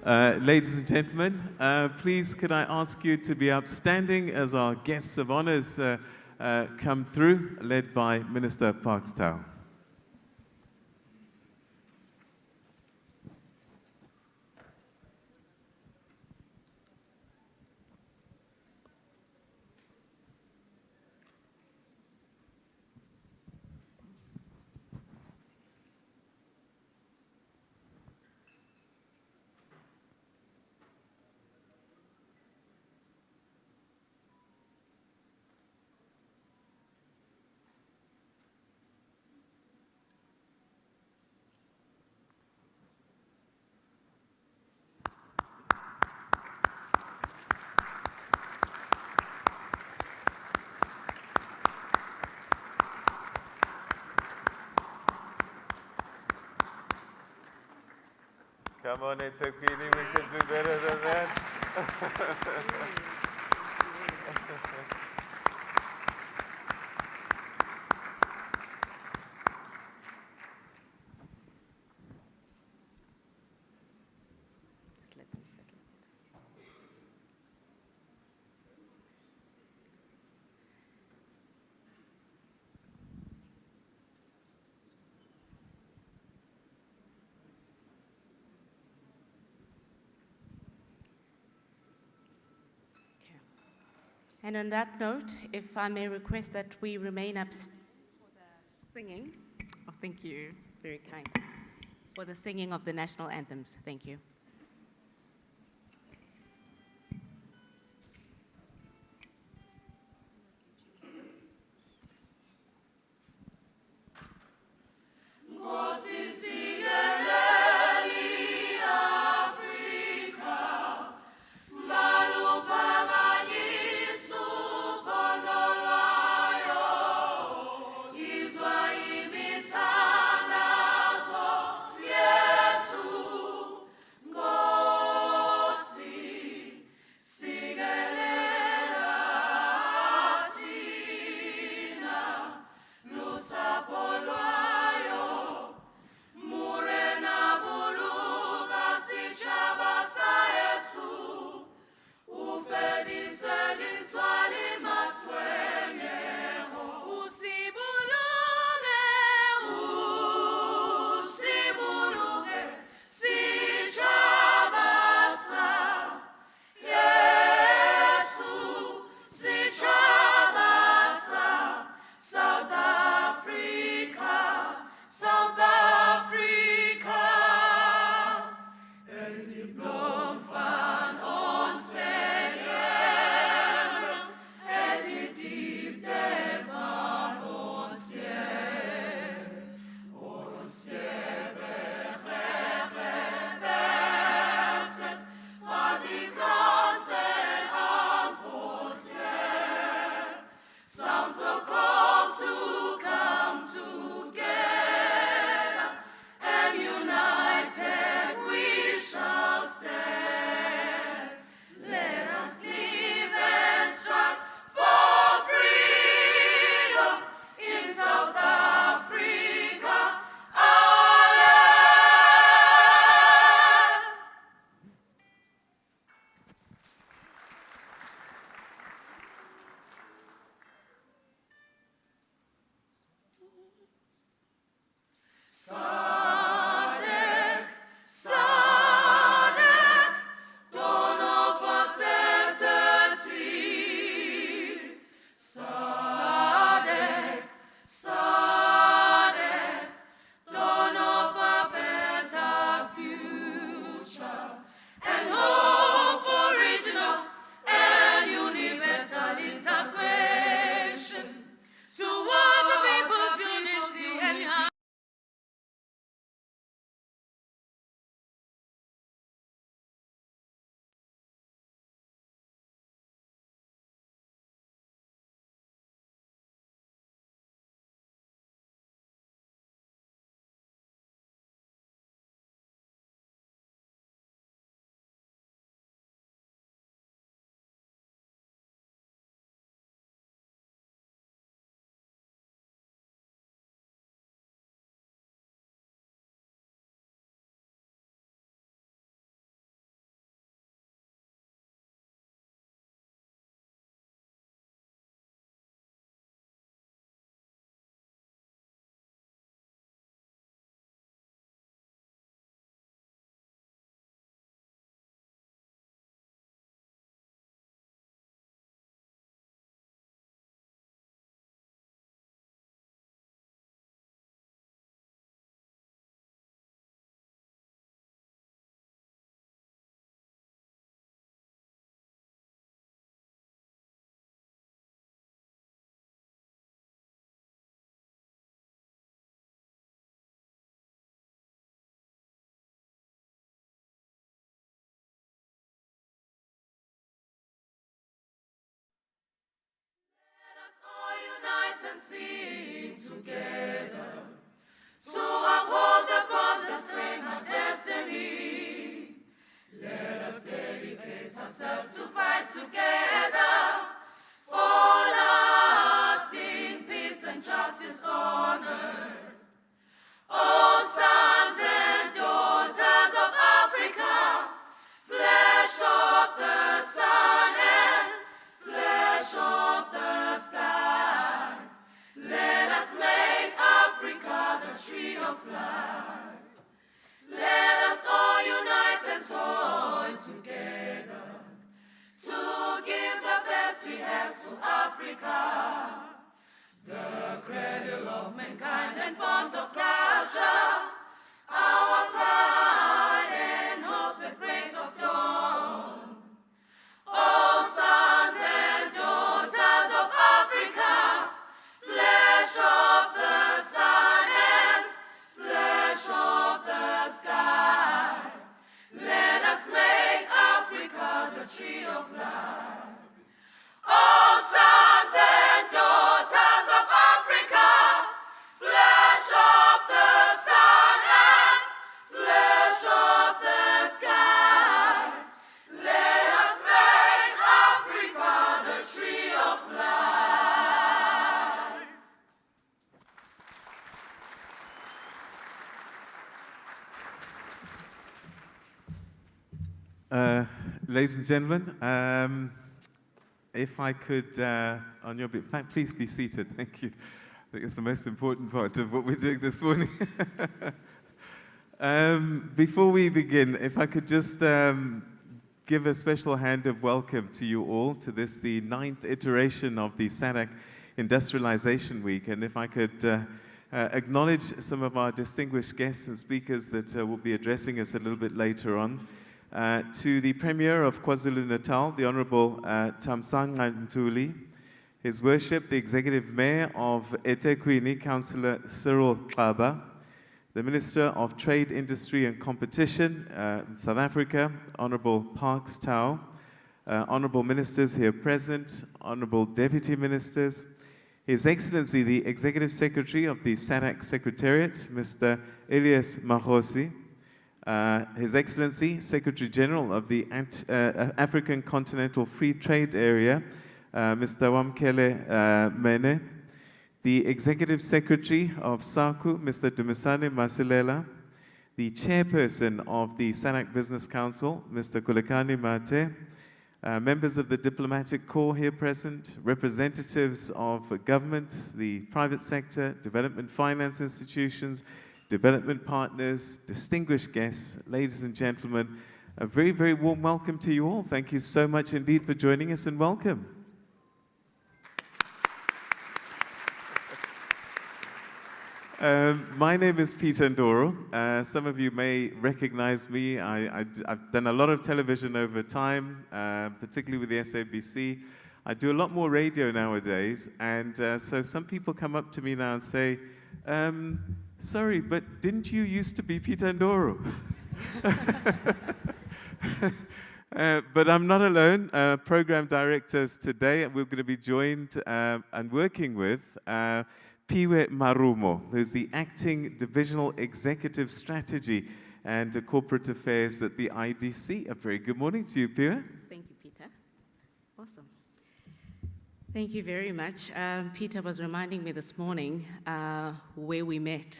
Ladies and gentlemen, please could I ask you to be upstanding as our guests of honors come through, led by Minister Parks Tau. Come on, it's okay, we can do better than that. Just let them settle. And on that note, if I may request that we remain for the singing. Oh, thank you, very kind. For the singing of the national anthems, thank you. Go unite and sing together to uphold the bonds that frame our destiny. Let us dedicate ourselves to fight together for lasting peace and justice, honor. Oh, sons and daughters of Africa, flesh of the sun and flesh of the sky, let us make Africa the tree of life. Let us all unite and toil together to give the best we have to Africa, the cradle of mankind and font of culture, our pride and hope, the break of dawn. Oh, sons and daughters of Africa, flesh of the sun and flesh of the sky, let us make Africa the tree of life. Oh, sons and daughters of Africa, flesh of the sun and flesh of the sky, let us make Africa the tree of life. Ladies and gentlemen, if I could, on your behalf, please be seated. Thank you. I think it's the most important part of what we're doing this morning. Before we begin, if I could just give a special hand of welcome to you all to this, the 9th iteration of the SADC Industrialisation Week. And if I could acknowledge some of our distinguished guests and speakers that will be addressing us a little bit later on. To the Premier of KwaZulu-Natal, the Honourable Thamsanqa Ntuli, His Worship, the Executive Mayor of eThekwini, Councillor Cyril Xaba, the Minister of Trade, Industry and Competition in South Africa, Honourable Parks Tau, Honourable Ministers here present, Honourable Deputy Ministers, His Excellency, the Executive Secretary of the SADC Secretariat, Mr. Elias Magosi, His Excellency, Secretary General of the African Continental Free Trade Area, Mr. Wamkele Mene, the Executive Secretary of SACU, Mr. Dumisani Masilela, the Chairperson of the SADC Business Council, Mr. Kulekani Mate, members of the Diplomatic Corps here present, representatives of governments, the private sector, development finance institutions, development partners, distinguished guests, ladies and gentlemen, a very, very warm welcome to you all. Thank you so much indeed for joining us, and welcome. My name is Peter Ndoro. Some of you may recognize me. I've done a lot of television over time, particularly with the SABC. I do a lot more radio nowadays, and so some people come up to me now and say, sorry, but didn't you used to be Peter Ndoro? But I'm not alone. Program directors today, we're going to be joined and working with Piwe Marumo, who's the Acting Divisional Executive Strategy and Corporate Affairs at the IDC. A very good morning to you, Piwe. Thank you, Peter. Awesome. Thank you very much. Peter was reminding me this morning where we met.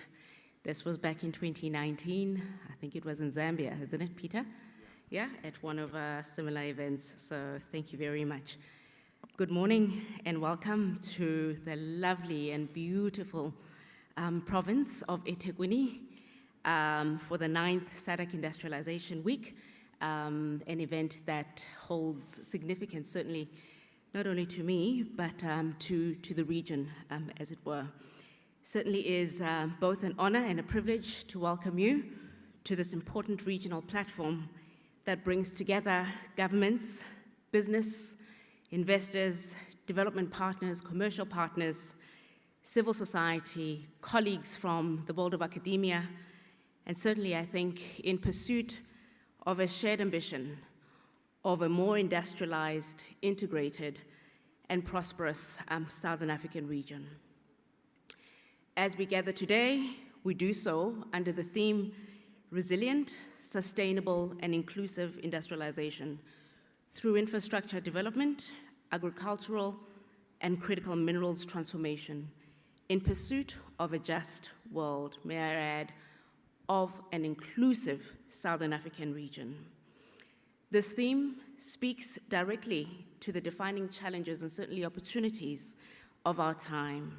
This was back in 2019. I think it was in Zambia, isn't it, Peter? Yeah, at one of our similar events. So thank you very much. Good morning and welcome to the lovely and beautiful province of eThekwini for the 9th SADC Industrialisation Week, an event that holds significance, certainly not only to me, but to the region, as it were. Certainly is both an honor and a privilege to welcome you to this important regional platform that brings together governments, business, investors, development partners, commercial partners, civil society, colleagues from the world of academia, and certainly, I think, in pursuit of a shared ambition of a more industrialized, integrated, and prosperous Southern African region. As we gather today, we do so under the theme Resilient, Sustainable, and Inclusive Industrialization through infrastructure development, agricultural, and critical minerals transformation in pursuit of a just world, may I add, of an inclusive Southern African region. This theme speaks directly to the defining challenges and certainly opportunities of our time.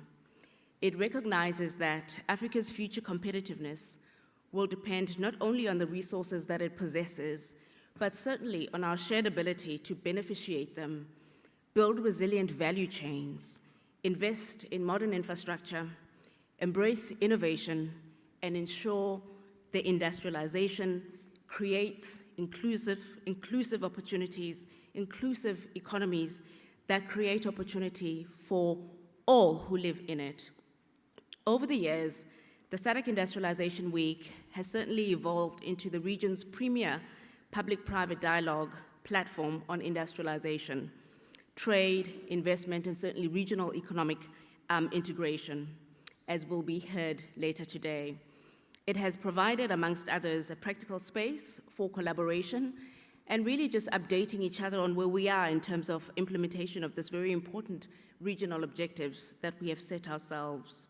It recognizes that Africa's future competitiveness will depend not only on the resources that it possesses, but certainly on our shared ability to beneficiate them, build resilient value chains, invest in modern infrastructure, embrace innovation, and ensure the industrialization creates inclusive opportunities, inclusive economies that create opportunity for all who live in it. Over the years, the SADC Industrialisation Week has certainly evolved into the region's premier public-private dialogue platform on industrialization, trade, investment, and certainly regional economic integration, as will be heard later today. It has provided, amongst others, a practical space for collaboration and really just updating each other on where we are in terms of implementation of this very important regional objectives that we have set ourselves.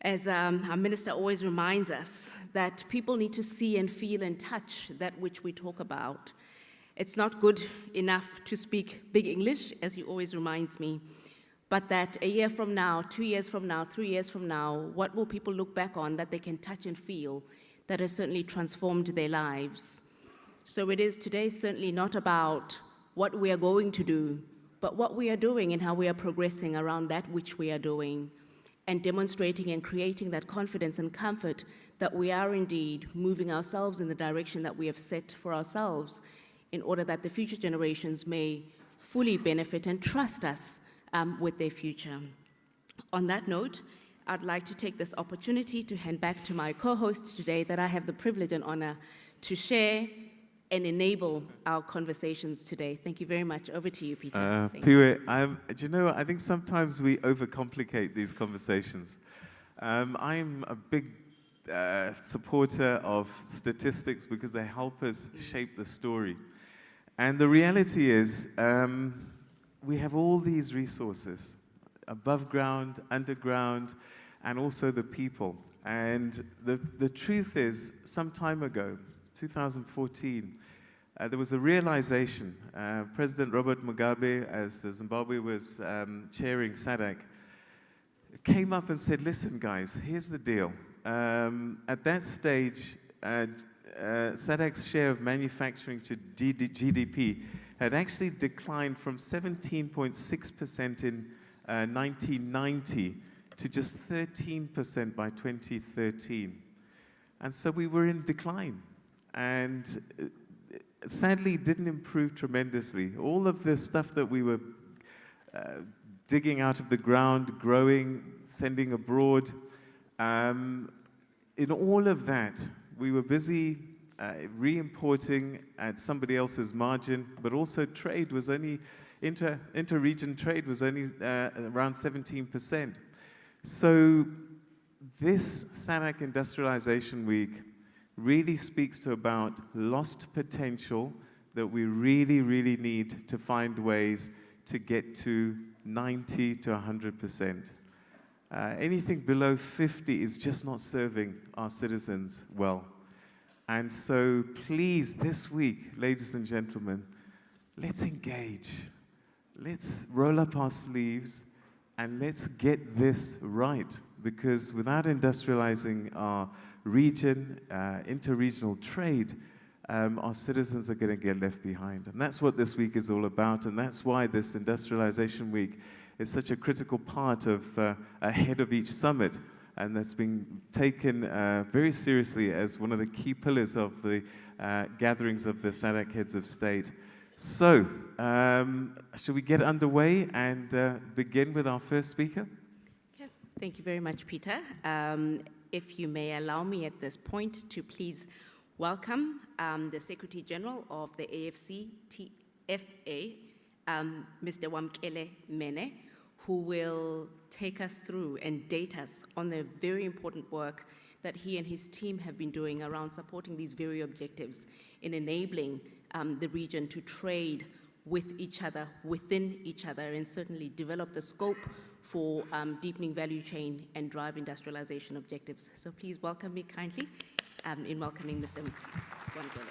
As our minister always reminds us, that people need to see and feel and touch that which we talk about. It's not good enough to speak big English, as he always reminds me, but that a year from now, 2 years from now, 3 years from now, what will people look back on that they can touch and feel that has certainly transformed their lives? So it is today certainly not about what we are going to do, but what we are doing and how we are progressing around that which we are doing, and demonstrating and creating that confidence and comfort that we are indeed moving ourselves in the direction that we have set for ourselves in order that the future generations may fully benefit and trust us with their future. On that note, I'd like to take this opportunity to hand back to my co-host today that I have the privilege and honor to share and enable our conversations today. Thank you very much. Over to you, Peter. Piwe, do you know, I think sometimes we overcomplicate these conversations. I'm a big supporter of statistics because they help us shape the story. And the reality is, we have all these resources, above ground, underground, and also the people. And the truth is, some time ago, 2014, there was a realization. President Robert Mugabe, as Zimbabwe was chairing SADC, came up and said, listen guys, here's the deal. At that stage, SADC's share of manufacturing to GDP had actually declined from 17.6% in 1990 to just 13% by 2013. And so we were in decline. And sadly, didn't improve tremendously. All of the stuff that we were digging out of the ground, growing, sending abroad, in all of that, we were busy re-importing at somebody else's margin, but also trade was only, inter-region trade was only around 17%. So this SADC Industrialisation Week really speaks to about lost potential that we really, really need to find ways to get to 90 to 100%. Anything below 50 is just not serving our citizens well. And so please, this week, ladies and gentlemen, let's engage. Let's roll up our sleeves and let's get this right. Because without industrializing our region, inter-regional trade, our citizens are going to get left behind. And that's what this week is all about. And that's why this Industrialization Week is such a critical part of ahead of each summit. And that's been taken very seriously as one of the key pillars of the gatherings of the SADC heads of state. So, should we get underway and begin with our first speaker? Okay. Thank you very much, Peter. If you may allow me at this point to please welcome the Secretary General of the AFC-TFA, Mr. Wamkele Mene, who will take us through and date us on the very important work that he and his team have been doing around supporting these very objectives in enabling the region to trade with each other, within each other, and certainly develop the scope for deepening value chain and drive industrialization objectives. So please welcome me kindly in welcoming Mr. Wandlela.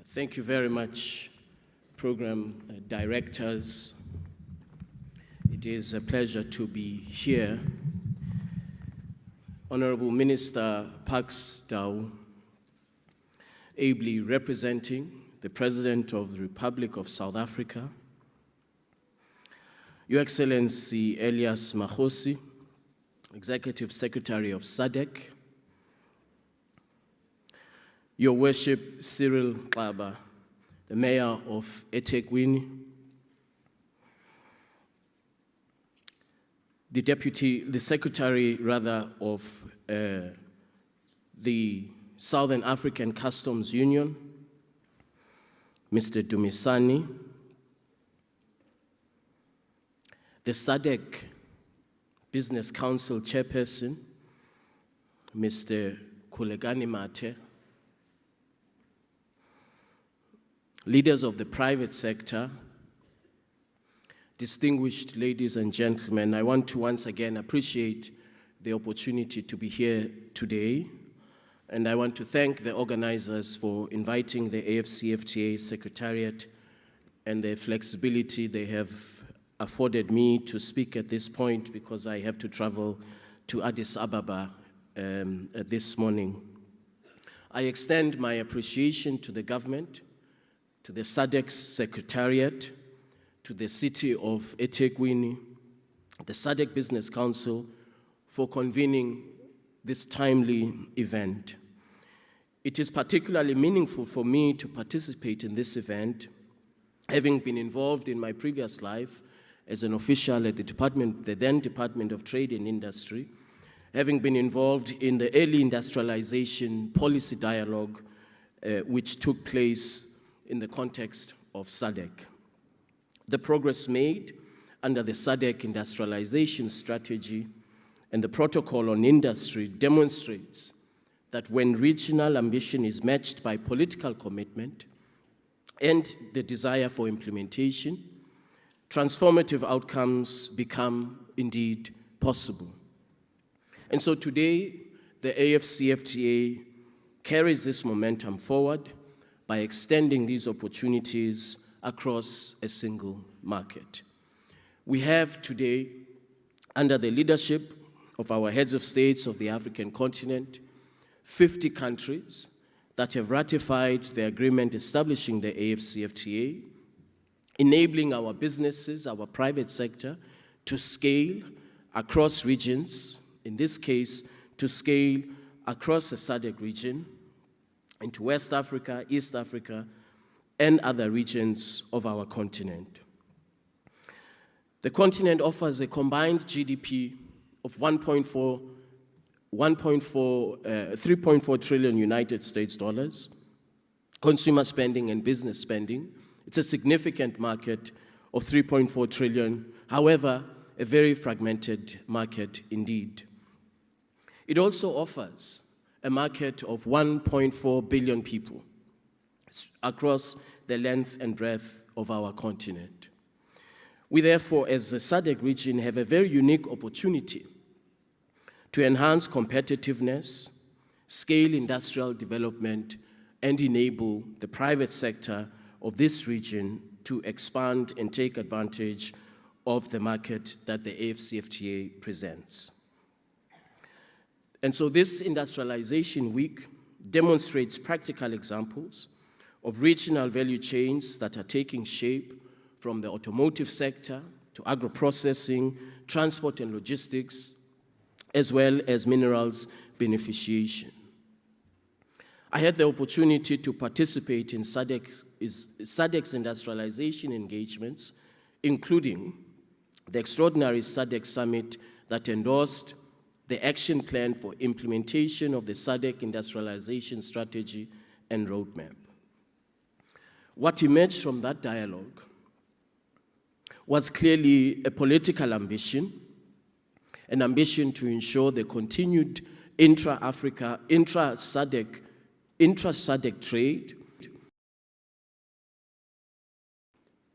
Thank you very much, program directors. It is a pleasure to be here. Honorable Minister Pax Dau, ably representing the President of the Republic of South Africa, Your Excellency Elias Mahosi, Executive Secretary of SADC, Your Worship Cyril Xaba, the Mayor of eThekwini, the Secretary of the Southern African Customs Union, Mr. Dumisani, the SADC Business Council Chairperson, Mr. Kulegani Mate, leaders of the private sector, distinguished ladies and gentlemen, I want to once again appreciate the opportunity to be here today, and I want to thank the organizers for inviting the AFCFTA Secretariat and the flexibility they have afforded me to speak at this point because I have to travel to Addis Ababa this morning. I extend my appreciation to the government, to the SADC Secretariat, to the city of eThekwini, the SADC Business Council, for convening this timely event. It is particularly meaningful for me to participate in this event, having been involved in my previous life as an official at the then Department of Trade and Industry, having been involved in the early industrialization policy dialogue which took place in the context of SADC. The progress made under the SADC industrialization strategy and the protocol on industry demonstrates that when regional ambition is matched by political commitment and the desire for implementation, transformative outcomes become indeed possible. And so today, the AFCFTA carries this momentum forward by extending these opportunities across a single market. We have today, under the leadership of our heads of states of the African continent, 50 countries that have ratified the agreement establishing the AFCFTA, enabling our businesses, our private sector, to scale across regions, in this case, to scale across the SADC region, into West Africa, East Africa, and other regions of our continent. The continent offers a combined GDP of 3.4 trillion United States dollars, consumer spending and business spending. It's a significant market of 3.4 trillion, however, a very fragmented market indeed. It also offers a market of 1.4 billion people across the length and breadth of our continent. We therefore, as the SADC region, have a very unique opportunity to enhance competitiveness, scale industrial development, and enable the private sector of this region to expand and take advantage of the market that the AFCFTA presents. And so this Industrialization Week demonstrates practical examples of regional value chains that are taking shape from the automotive sector to agro-processing, transport and logistics, as well as minerals beneficiation. I had the opportunity to participate in SADC's industrialization engagements, including the extraordinary SADC summit that endorsed the action plan for implementation of the SADC Industrialization Strategy and Roadmap. What emerged from that dialogue was clearly a political ambition, an ambition to ensure the continued intra-Africa, intra-SADC trade,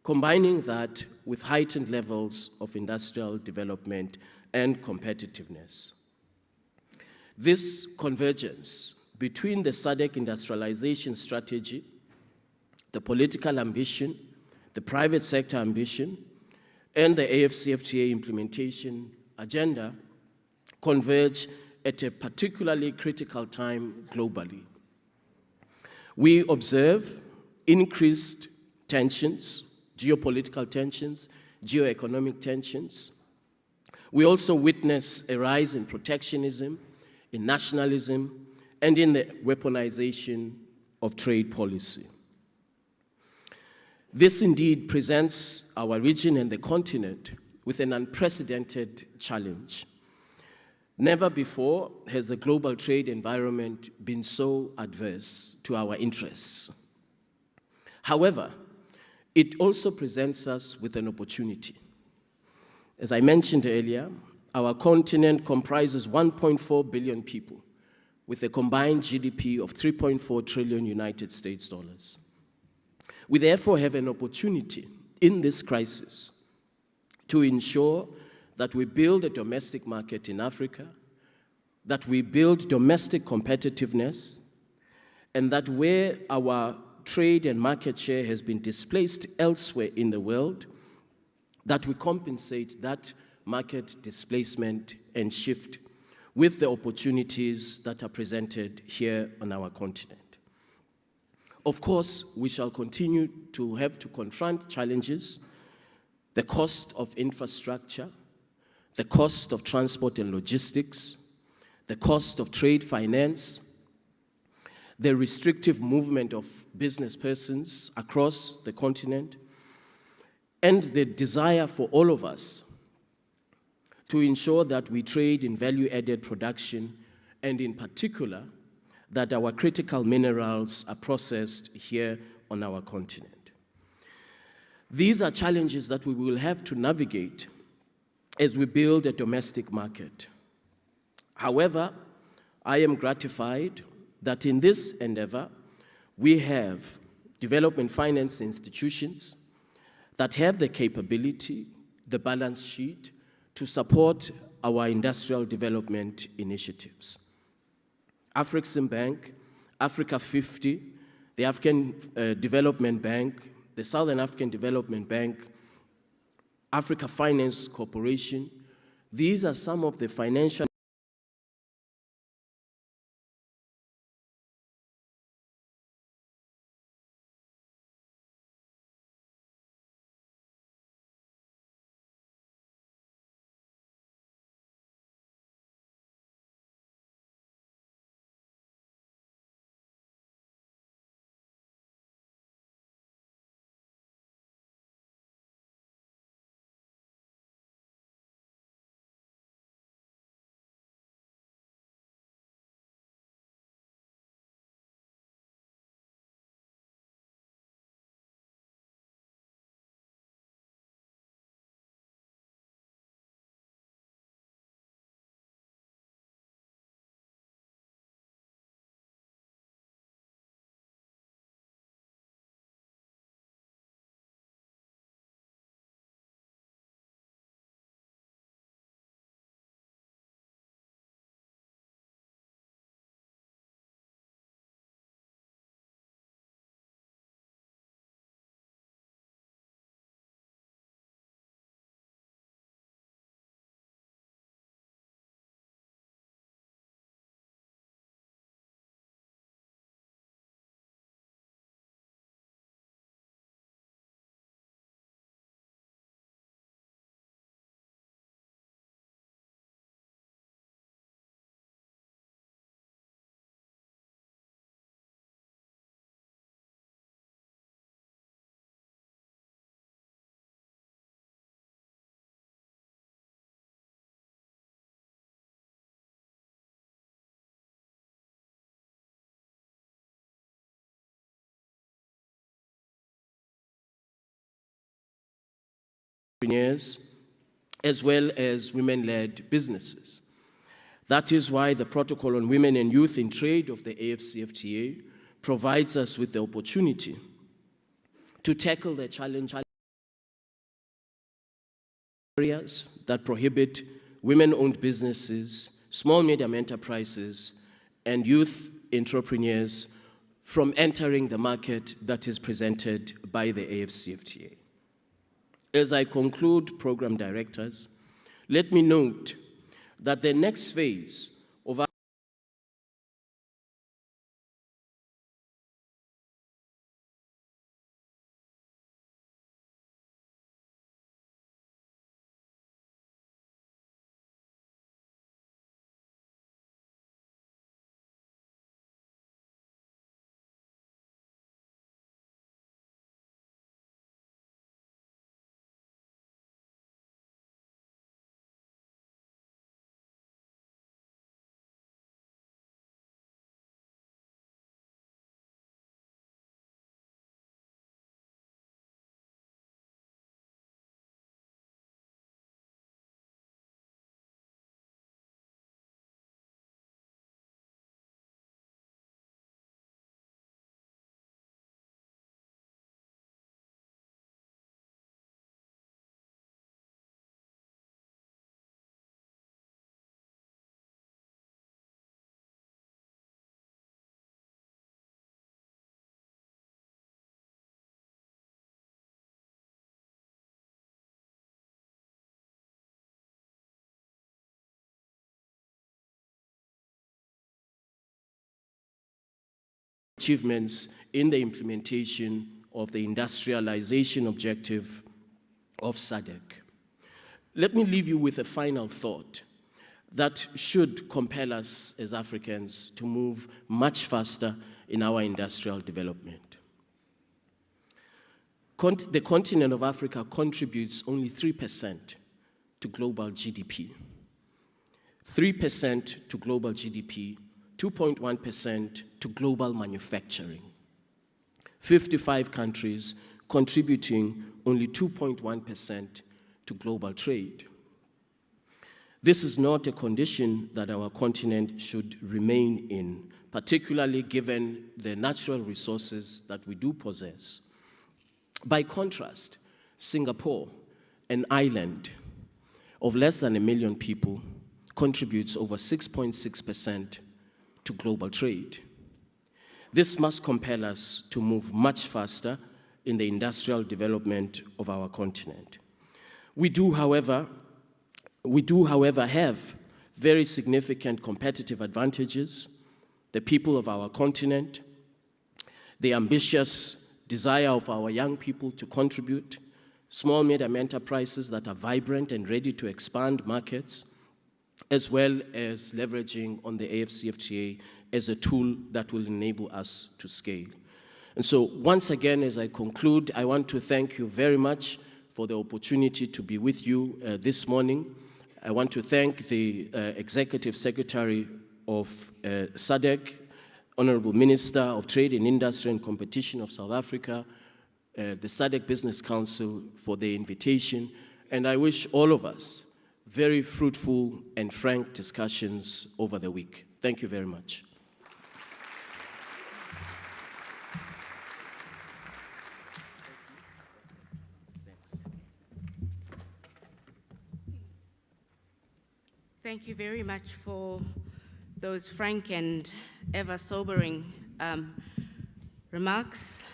combining that with heightened levels of industrial development and competitiveness. This convergence between the SADC industrialization strategy, the political ambition, the private sector ambition, and the AFCFTA implementation agenda converge at a particularly critical time globally. We observe increased tensions, geopolitical tensions, geoeconomic tensions. We also witness a rise in protectionism, in nationalism, and in the weaponization of trade policy. This indeed presents our region and the continent with an unprecedented challenge. Never before has the global trade environment been so adverse to our interests. However, it also presents us with an opportunity. As I mentioned earlier, our continent comprises 1.4 billion people with a combined GDP of 3.4 trillion United States dollars. We therefore have an opportunity in this crisis to ensure that we build a domestic market in Africa, that we build domestic competitiveness, and that where our trade and market share has been displaced elsewhere in the world, that we compensate that market displacement and shift with the opportunities that are presented here on our continent. Of course, we shall continue to have to confront challenges, the cost of infrastructure, the cost of transport and logistics, the cost of trade finance, the restrictive movement of business persons across the continent, and the desire for all of us to ensure that we trade in value-added production, and in particular, that our critical minerals are processed here on our continent. These are challenges that we will have to navigate as we build a domestic market. However, I am gratified that in this endeavor, we have development finance institutions that have the capability, the balance sheet, to support our industrial development initiatives. Afrexim Bank, Africa 50, the African Development Bank, the Southern African Development Bank, Africa Finance Corporation, these are some of the financial entrepreneurs, as well as women-led businesses. That is why the Protocol on Women and Youth in Trade of the AFCFTA provides us with the opportunity to tackle the challenge areas that prohibit women-owned businesses, small medium enterprises, and youth entrepreneurs from entering the market that is presented by the AFCFTA. As I conclude, program directors, let me note that the next phase of our achievements in the implementation of the industrialization objective of SADC. Let me leave you with a final thought that should compel us as Africans to move much faster in our industrial development. The continent of Africa contributes only 3% to global GDP. 3% to global GDP, 2.1% to global manufacturing. 55 countries contributing only 2.1% to global trade. This is not a condition that our continent should remain in, particularly given the natural resources that we do possess. By contrast, Singapore, an island of less than 1 million people, contributes over 6.6% to global trade. This must compel us to move much faster in the industrial development of our continent. We do, however, have very significant competitive advantages. The people of our continent, the ambitious desire of our young people to contribute, small medium enterprises that are vibrant and ready to expand markets, as well as leveraging on the AFCFTA as a tool that will enable us to scale. And so once again, as I conclude, I want to thank you very much for the opportunity to be with you this morning. I want to thank the Executive Secretary of SADC, Honorable Minister of Trade and Industry and Competition of South Africa, the SADC Business Council for the invitation, and I wish all of us very fruitful and frank discussions over the week. Thank you very much. Thank you very much for those frank and ever sobering remarks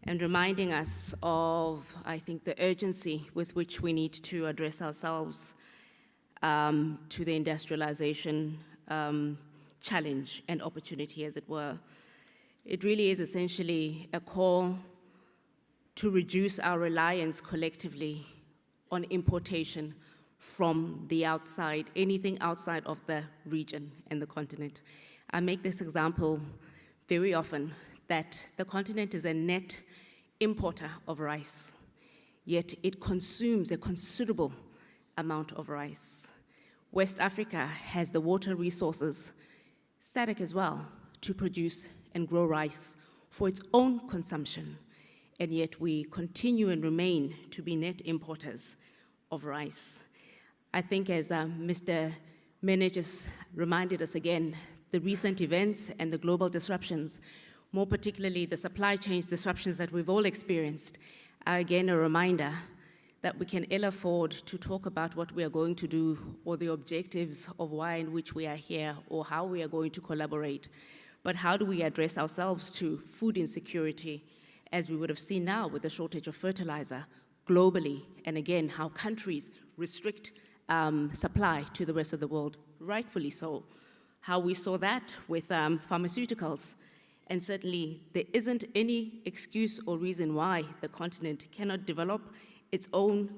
and reminding us of, I think, the urgency with which we need to address ourselves to the industrialization challenge and opportunity, as it were. It really is essentially a call to reduce our reliance collectively on importation from the outside, anything outside of the region and the continent. I make this example very often, that the continent is a net importer of rice, yet it consumes a considerable amount of rice. West Africa has the water resources, SADC as well, to produce and grow rice for its own consumption, and yet we continue and remain to be net importers of rice. I think as Mr. Mene just reminded us again, the recent events and the global disruptions, more particularly the supply chain disruptions that we've all experienced, are again a reminder that we can ill afford to talk about what we are going to do or the objectives of why in which we are here or how we are going to collaborate. But how do we address ourselves to food insecurity, as we would have seen now with the shortage of fertilizer globally, and again, how countries restrict supply to the rest of the world, rightfully so. How we saw that with pharmaceuticals. And certainly there isn't any excuse or reason why the continent cannot develop its own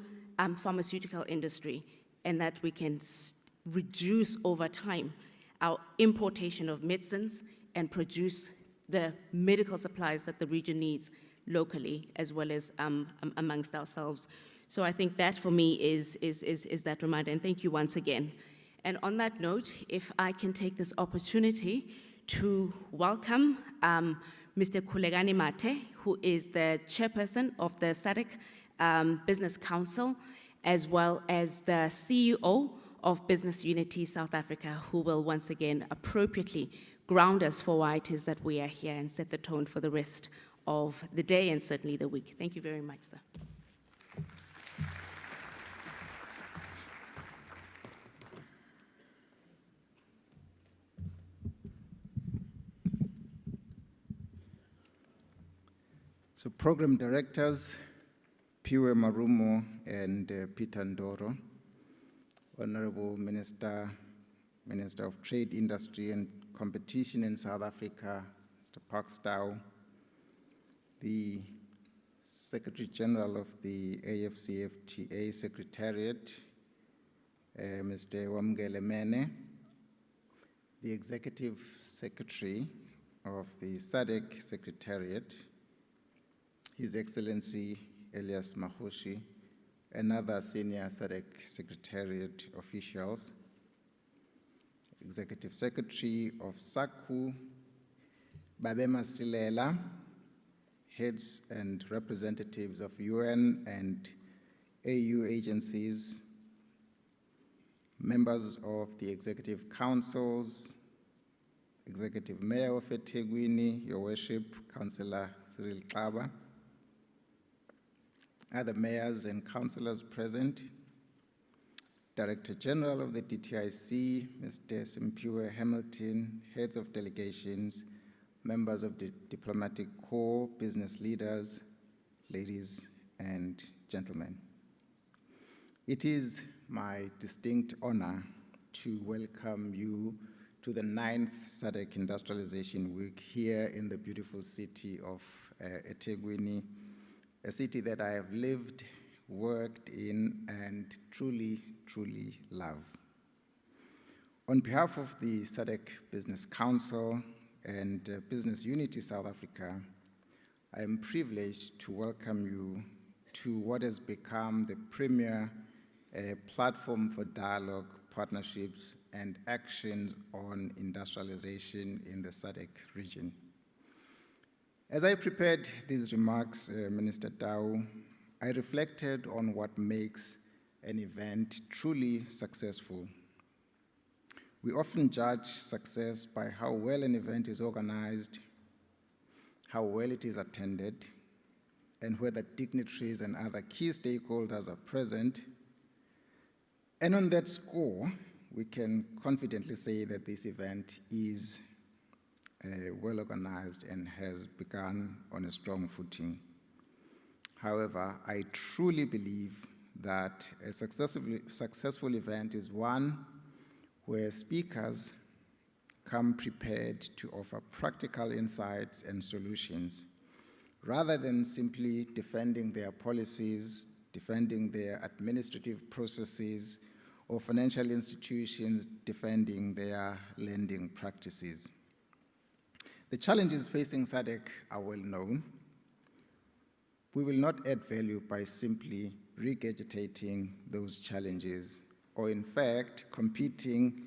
pharmaceutical industry, and that we can reduce over time our importation of medicines and produce the medical supplies that the region needs locally as well as amongst ourselves. So I think that for me is that reminder, and thank you once again. And on that note, if I can take this opportunity to welcome Mr. Kulegani Mate, who is the chairperson of the SADC Business Council, as well as the CEO of Business Unity South Africa, who will once again appropriately ground us for why it is that we are here and set the tone for the rest of the day and certainly the week. Thank you very much, sir. So program directors, Piwe Marumo and Peter Ndoro, Honorable Minister of Trade, Industry and Competition in South Africa, Mr. Parkstow, the Secretary General of the AFCFTA Secretariat, Mr. Wamgele Mene, the Executive Secretary of the SADC Secretariat, His Excellency Elias Mahoshi, and other senior SADC Secretariat officials, Executive Secretary of SACU, Babema Silela, heads and representatives of UN and AU agencies, members of the Executive Councils, Executive Mayor of eThekwini, Your Worship, Councillor Cyril Xaba, other mayors and councillors present, Director General of the DTIC, Mr. Simpiwe Hamilton, heads of delegations, members of the Diplomatic Corps, business leaders, ladies and gentlemen. It is my distinct honor to welcome you to the 9th SADC Industrialization Week here in the beautiful city of eThekwini, a city that I have lived, worked in, and truly, truly love. On behalf of the SADC Business Council and Business Unity South Africa, I am privileged to welcome you to what has become the premier platform for dialogue, partnerships, and actions on industrialization in the SADC region. As I prepared these remarks, Minister Tau, I reflected on what makes an event truly successful. We often judge success by how well an event is organized, how well it is attended, and whether dignitaries and other key stakeholders are present. And on that score, we can confidently say that this event is well organized and has begun on a strong footing. However, I truly believe that a successful event is one where speakers come prepared to offer practical insights and solutions, rather than simply defending their policies, defending their administrative processes, or financial institutions defending their lending practices. The challenges facing SADC are well known. We will not add value by simply regurgitating those challenges, or in fact, competing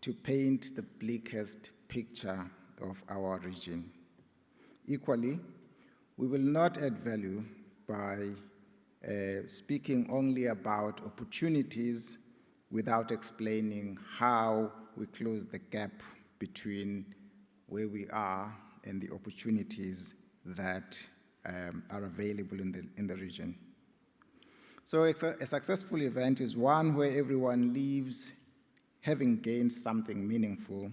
to paint the bleakest picture of our region. Equally, We will not add value by speaking only about opportunities without explaining how we close the gap between where we are and the opportunities that are available in the region. So a successful event is one where everyone leaves having gained something meaningful.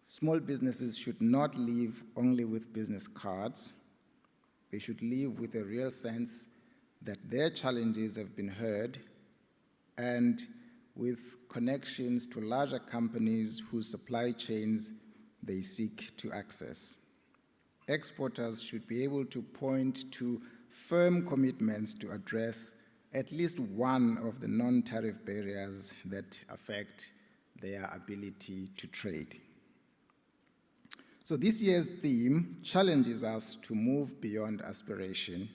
Small businesses should not leave only with business cards. They should leave with a real sense that their challenges have been heard and with connections to larger companies whose supply chains they seek to access. Exporters should be able to point to firm commitments to address at least one of the non-tariff barriers that affect their ability to trade. So this year's theme challenges us to move beyond aspiration.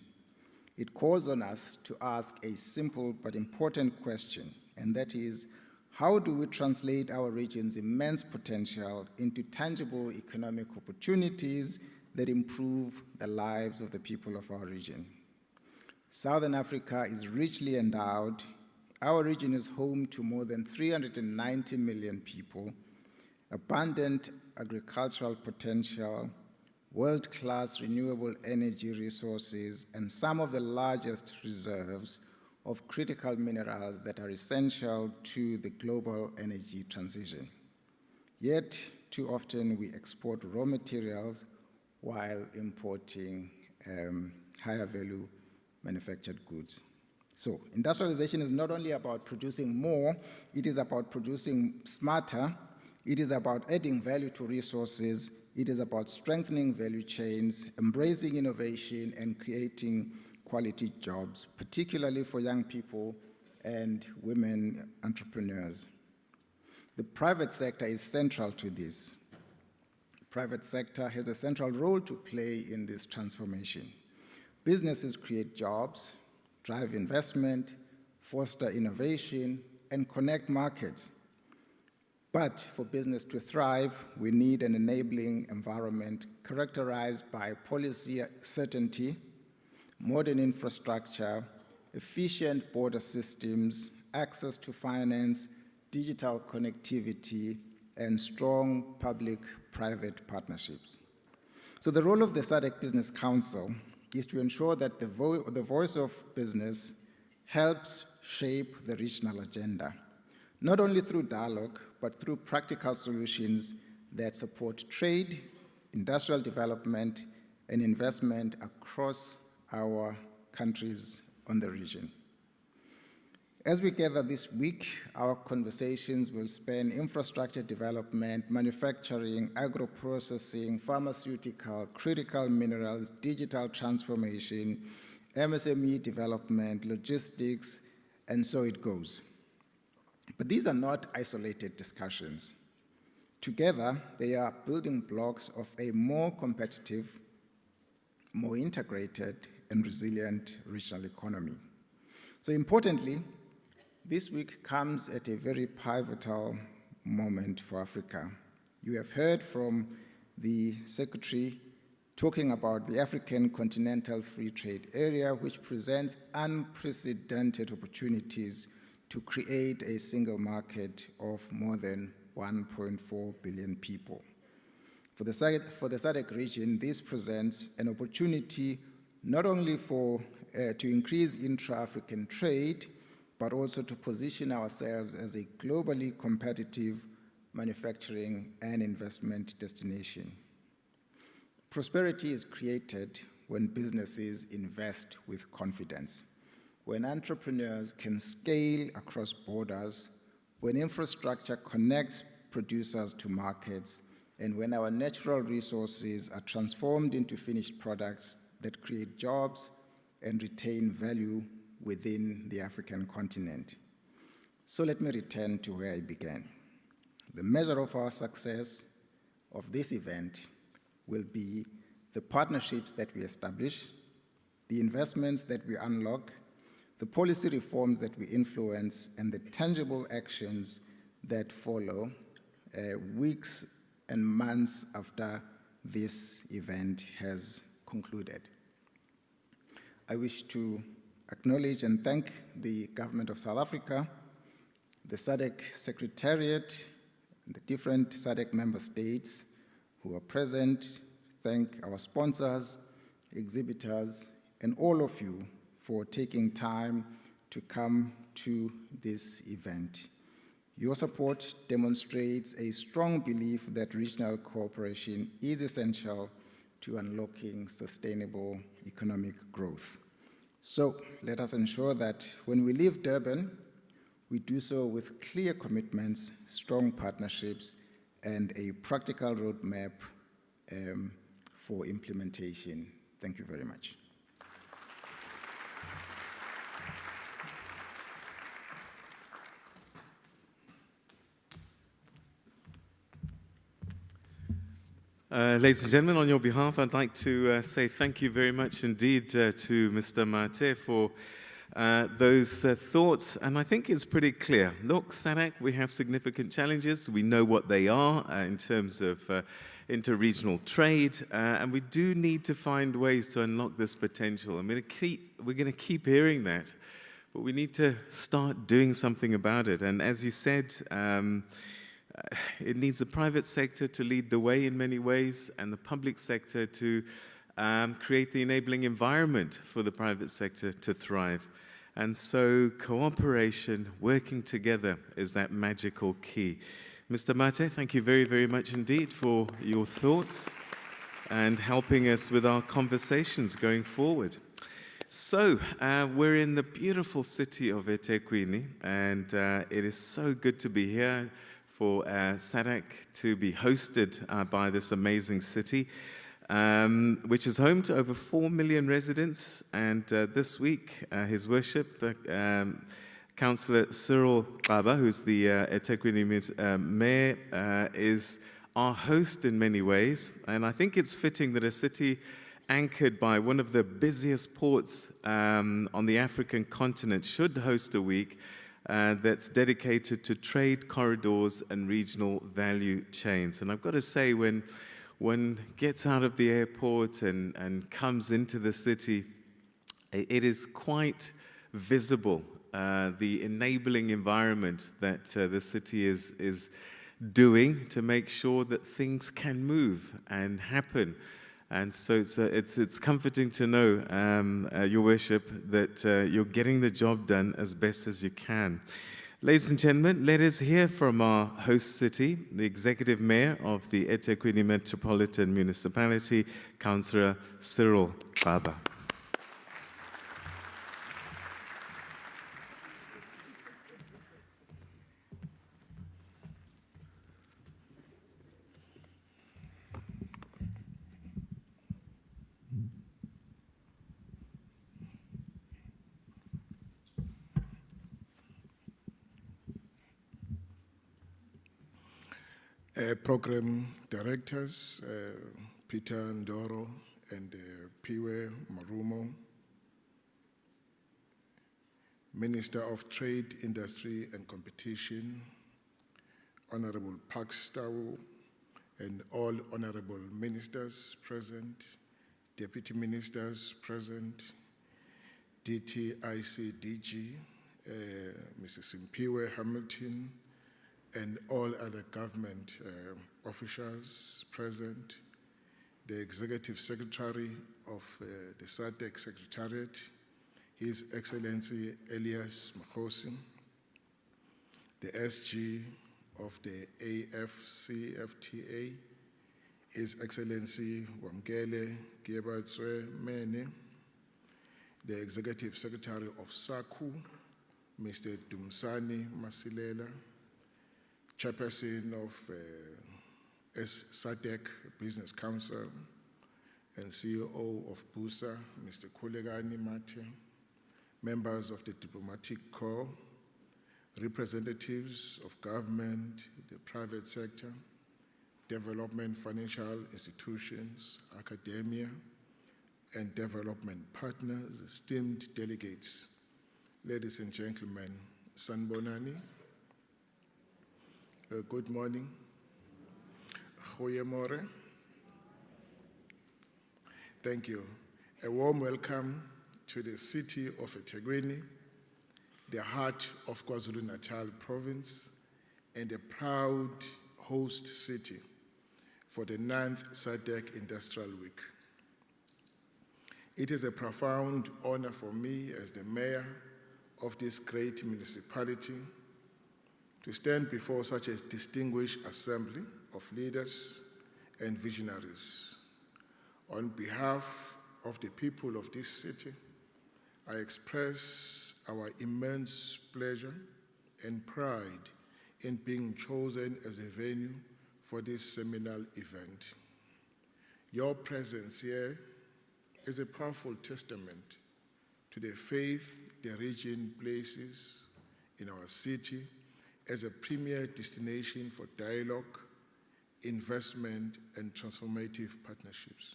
It calls on us to ask a simple but important question, and that is, how do we translate our region's immense potential into tangible economic opportunities that improve the lives of the people of our region? Southern Africa is richly endowed. Our region is home to more than 390 million people, abundant agricultural potential, world-class renewable energy resources, and some of the largest reserves of critical minerals that are essential to the global energy transition. Yet, too often we export raw materials while importing higher value manufactured goods. So, industrialization is not only about producing more, it is about producing smarter, it is about adding value to resources, it is about strengthening value chains, embracing innovation, and creating quality jobs, particularly for young people and women entrepreneurs. The private sector is central to this. The private sector has a central role to play in this transformation. Businesses create jobs, drive investment, foster innovation, and connect markets. But for business to thrive, we need an enabling environment characterized by policy certainty, modern infrastructure, efficient border systems, access to finance, digital connectivity, and strong public-private partnerships. So the role of the SADC Business Council is to ensure that the voice of business helps shape the regional agenda, not only through dialogue, but through practical solutions that support trade, industrial development, and investment across our countries on the region. As we gather this week, our conversations will span infrastructure development, manufacturing, agro-processing, pharmaceutical, critical minerals, digital transformation, MSME development, logistics, and so it goes. But these are not isolated discussions. Together, they are building blocks of a more competitive, more integrated, and resilient regional economy. So importantly, this week comes at a very pivotal moment for Africa. You have heard from the Secretary talking about the African Continental Free Trade Area, which presents unprecedented opportunities to create a single market of more than 1.4 billion people. For the SADC region, this presents an opportunity not only to increase intra-African trade, but also to position ourselves as a globally competitive manufacturing and investment destination. Prosperity is created when businesses invest with confidence, when entrepreneurs can scale across borders, when infrastructure connects producers to markets, and when our natural resources are transformed into finished products that create jobs and retain value within the African continent. So let me return to where I began. The measure of our success of this event will be the partnerships that we establish, the investments that we unlock, the policy reforms that we influence, and the tangible actions that follow weeks and months after this event has concluded. I wish to acknowledge and thank the Government of South Africa, the SADC Secretariat, and the different SADC member states who are present, thank our sponsors, exhibitors, and all of you for taking time to come to this event. Your support demonstrates a strong belief that regional cooperation is essential to unlocking sustainable economic growth. So let us ensure that when we leave Durban, we do so with clear commitments, strong partnerships, and a practical roadmap for implementation. Thank you very much. Ladies and gentlemen, on your behalf, I'd like to say thank you very much indeed to Mr. Mate for those thoughts. And I think it's pretty clear. Look, SADC, we have significant challenges. We know what they are in terms of inter-regional trade, and we do need to find ways to unlock this potential. We're going to keep hearing that, but we need to start doing something about it. And as you said, it needs the private sector to lead the way in many ways, and the public sector to create the enabling environment for the private sector to thrive. And so cooperation, working together, is that magical key. Mr. Mate, thank you very, very much indeed for your thoughts and helping us with our conversations going forward. So, we're in the beautiful city of eThekwini, and it is so good to be here for SADC to be hosted by this amazing city, which is home to over 4 million residents. And this week, His Worship, Councillor Cyril Xaba, who's the eThekwini Mayor, is our host in many ways. And I think it's fitting that a city anchored by one of the busiest ports on the African continent should host a week that's dedicated to trade corridors and regional value chains. And I've got to say, when one gets out of the airport and comes into the city, it is quite visible, the enabling environment that the city is doing to make sure that things can move and happen. And so it's comforting to know, Your Worship, that you're getting the job done as best as you can. Ladies and gentlemen, let us hear from our host city, the Executive Mayor of the eThekwini Metropolitan Municipality, Councillor Cyril Xaba. Program directors, Peter Ndoro and Piwe Marumo, Minister of Trade, Industry and Competition, Honorable Park Stawu, and all honorable ministers present, deputy ministers present, DTIC DG, Mrs. Simpiwe Hamilton, and all other government officials present, the Executive Secretary of the SADC Secretariat, His Excellency Elias Makhosi, the SG of the AFCFTA, His Excellency Wamkele Giebatswe Mene, the Executive Secretary of SACU, Mr. Dumsani Masilela, Chairperson of SADC Business Council and CEO of BUSA, Mr. Kulegani Mate, members of the Diplomatic Corps, representatives of government, the private sector, development financial institutions, academia, and development partners, esteemed delegates, ladies and gentlemen, Sanbonani. Good morning. Goeiemorgen. Thank you. A warm welcome to the city of eThekwini, the heart of KwaZulu-Natal province, and a proud host city for the 9th SADC Industrial Week. It is a profound honor for me as the mayor of this great municipality to stand before such a distinguished assembly of leaders and visionaries. On behalf of the people of this city, I express our immense pleasure and pride in being chosen as a venue for this seminal event. Your presence here is a powerful testament to the faith the region places in our city as a premier destination for dialogue, investment, and transformative partnerships.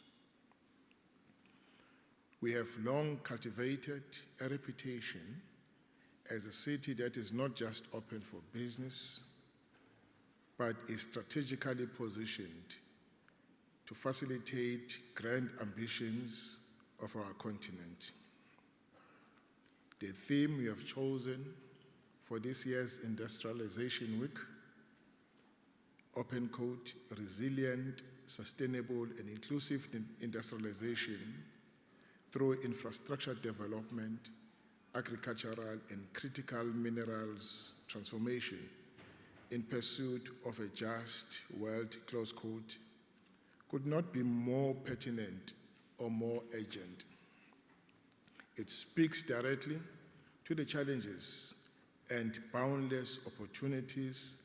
We have long cultivated a reputation as a city that is not just open for business, but is strategically positioned to facilitate grand ambitions of our continent. The theme we have chosen for this year's Industrialization Week, open quote, resilient, sustainable, and inclusive industrialization through infrastructure development, agricultural and critical minerals transformation in pursuit of a just world, close quote, could not be more pertinent or more urgent. It speaks directly to the challenges and boundless opportunities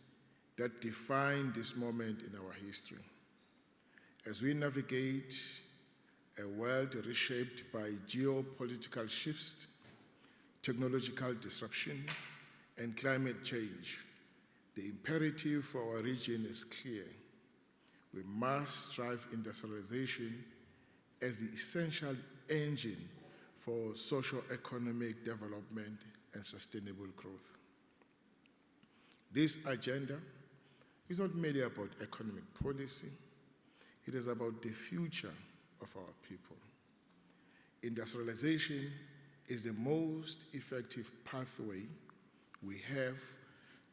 that define this moment in our history. As we navigate a world reshaped by geopolitical shifts, technological disruption, and climate change, the imperative for our region is clear. We must drive industrialization as the essential engine for socio-economic development and sustainable growth. This agenda is not merely about economic policy, it is about the future of our people. Industrialization is the most effective pathway we have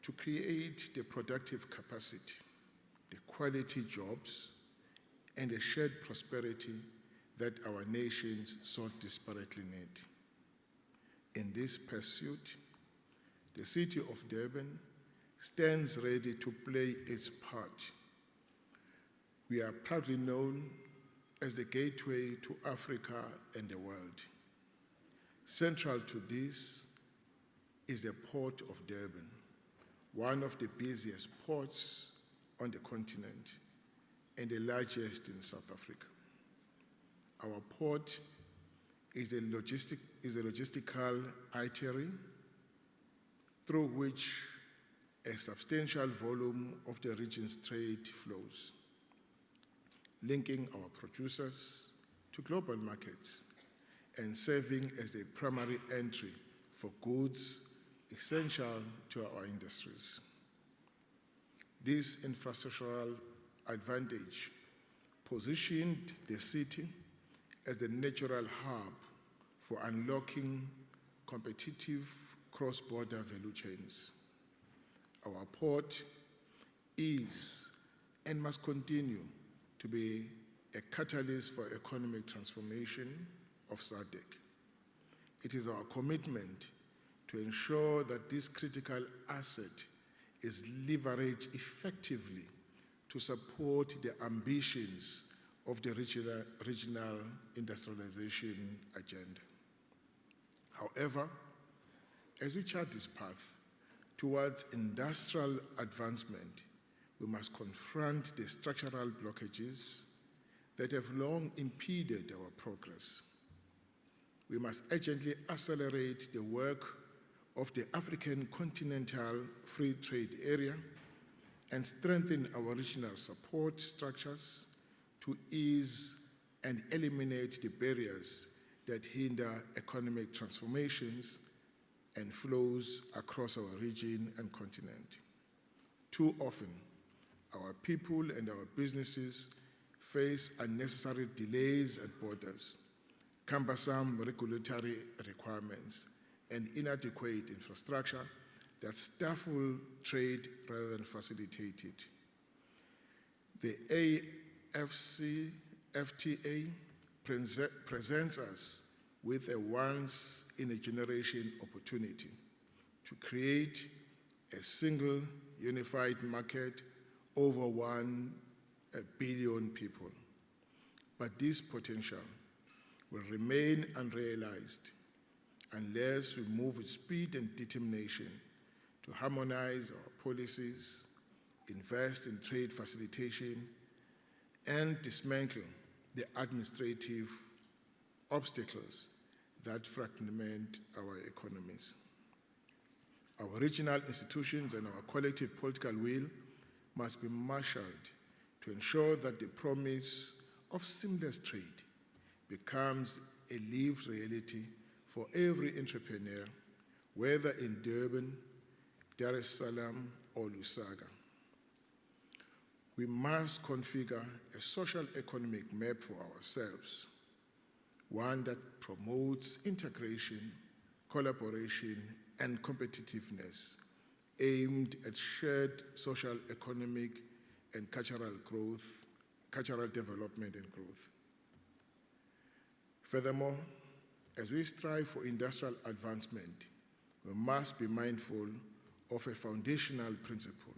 to create the productive capacity, the quality jobs, and the shared prosperity that our nations so desperately need. In this pursuit, the city of Durban stands ready to play its part. We are proudly known as the gateway to Africa and the world. Central to this is the Port of Durban, one of the busiest ports on the continent and the largest in South Africa. Our port is a logistical artery through which a substantial volume of the region's trade flows, linking our producers to global markets and serving as the primary entry for goods essential to our industries. This infrastructural advantage positioned the city as the natural hub for unlocking competitive cross-border value chains. Our port is and must continue to be a catalyst for economic transformation of SADC. It is our commitment to ensure that this critical asset is leveraged effectively to support the ambitions of the regional industrialization agenda. However, as we chart this path towards industrial advancement, we must confront the structural blockages that have long impeded our progress. We must urgently accelerate the work of the African Continental Free Trade Area and strengthen our regional support structures to ease and eliminate the barriers that hinder economic transformations and flows across our region and continent. Too often, our people and our businesses face unnecessary delays at borders, cumbersome regulatory requirements, and inadequate infrastructure that stifle trade rather than facilitate it. The AFCFTA presents us with a once-in-a-generation opportunity to create a single unified market over 1 billion people. But this potential will remain unrealized unless we move with speed and determination to harmonize our policies, invest in trade facilitation, and dismantle the administrative obstacles that fragment our economies. Our regional institutions and our collective political will must be marshaled to ensure that the promise of seamless trade becomes a lived reality for every entrepreneur, whether in Durban, Dar es Salaam, or Lusaka. We must configure a social economic map for ourselves, one that promotes integration, collaboration, and competitiveness aimed at shared social, economic, and cultural development and growth. Furthermore, as we strive for industrial advancement, we must be mindful of a foundational principle.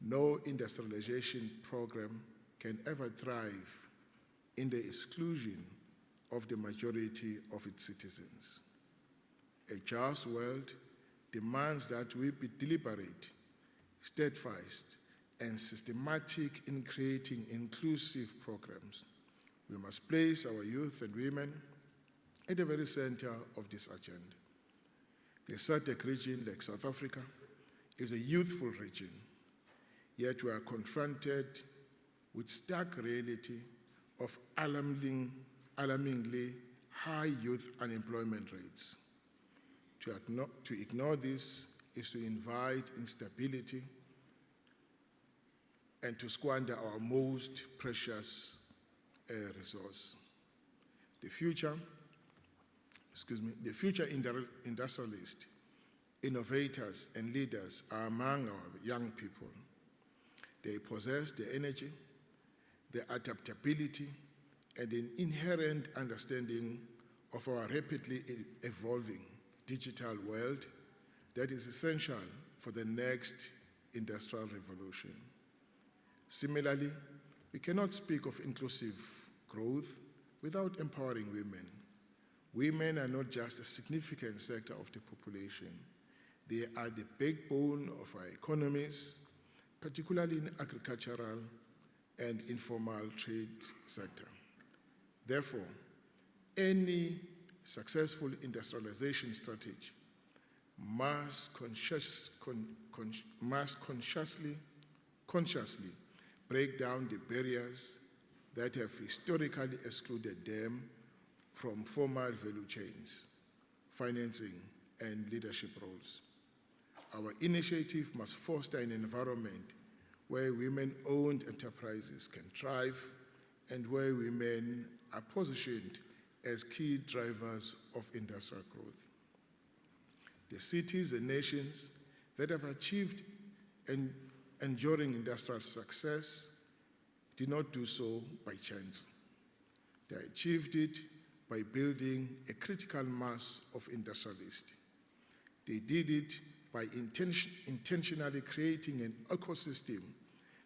No industrialization program can ever thrive in the exclusion of the majority of its citizens. A just world demands that we be deliberate, steadfast, and systematic in creating inclusive programs. We must place our youth and women at the very center of this agenda. The SADC region, like South Africa, is a youthful region, yet we are confronted with stark reality of alarmingly high youth unemployment rates. To ignore this is to invite instability and to squander our most precious resource. The future industrialists, innovators, and leaders are among our young people. They possess the energy, the adaptability, and an inherent understanding of our rapidly evolving digital world that is essential for the next industrial revolution. Similarly, we cannot speak of inclusive growth without empowering women. Women are not just a significant sector of the population. They are the backbone of our economies, particularly in agricultural and informal trade sector. Therefore, any successful industrialization strategy must consciously break down the barriers that have historically excluded them from formal value chains, financing, and leadership roles. Our initiative must foster an environment where women-owned enterprises can thrive and where women are positioned as key drivers of industrial growth. The cities and nations that have achieved an enduring industrial success did not do so by chance. They achieved it by building a critical mass of industrialists. They did it by intentionally creating an ecosystem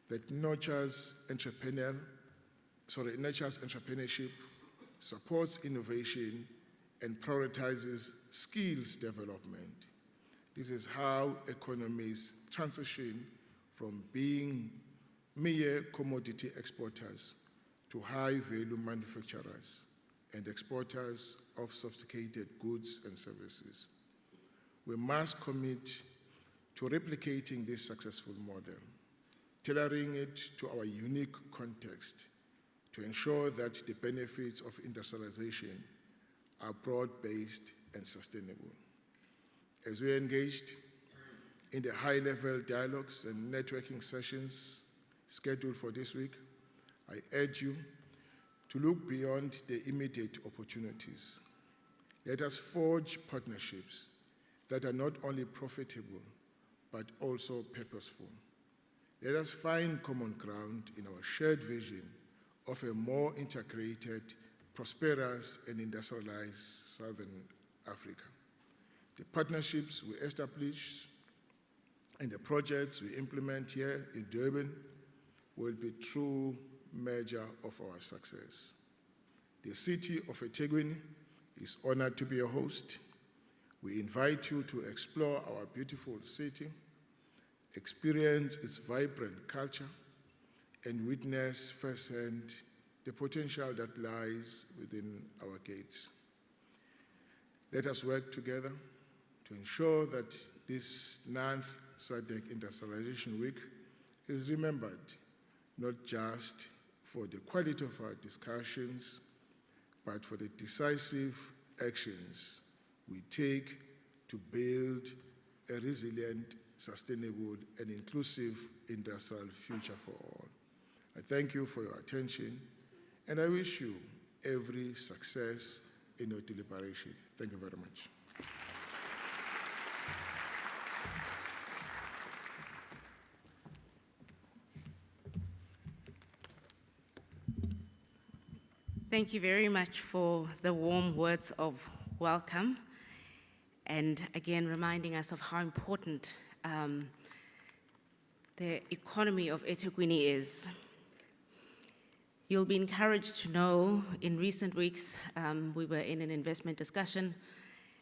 that nurtures entrepreneurship, supports innovation, and prioritizes skills development. This is how economies transition from being mere commodity exporters to high-value manufacturers and exporters of sophisticated goods and services. We must commit to replicating this successful model, tailoring it to our unique context to ensure that the benefits of industrialization are broad-based and sustainable. As we engaged in the high-level dialogues and networking sessions scheduled for this week, I urge you to look beyond the immediate opportunities. Let us forge partnerships that are not only profitable, but also purposeful. Let us find common ground in our shared vision of a more integrated, prosperous, and industrialized Southern Africa. The partnerships we establish and the projects we implement here in Durban will be true measure of our success. The city of eThekwini is honored to be a host. We invite you to explore our beautiful city, experience its vibrant culture, and witness firsthand the potential that lies within our gates. Let us work together to ensure that this 9th SADC Industrialization Week is remembered not just for the quality of our discussions, but for the decisive actions we take to build a resilient, sustainable, and inclusive industrial future for all. I thank you for your attention, and I wish you every success in your deliberation. Thank you very much. Thank you very much for the warm words of welcome, and again reminding us of how important the economy of eThekwini is. You'll be encouraged to know in recent weeks we were in an investment discussion,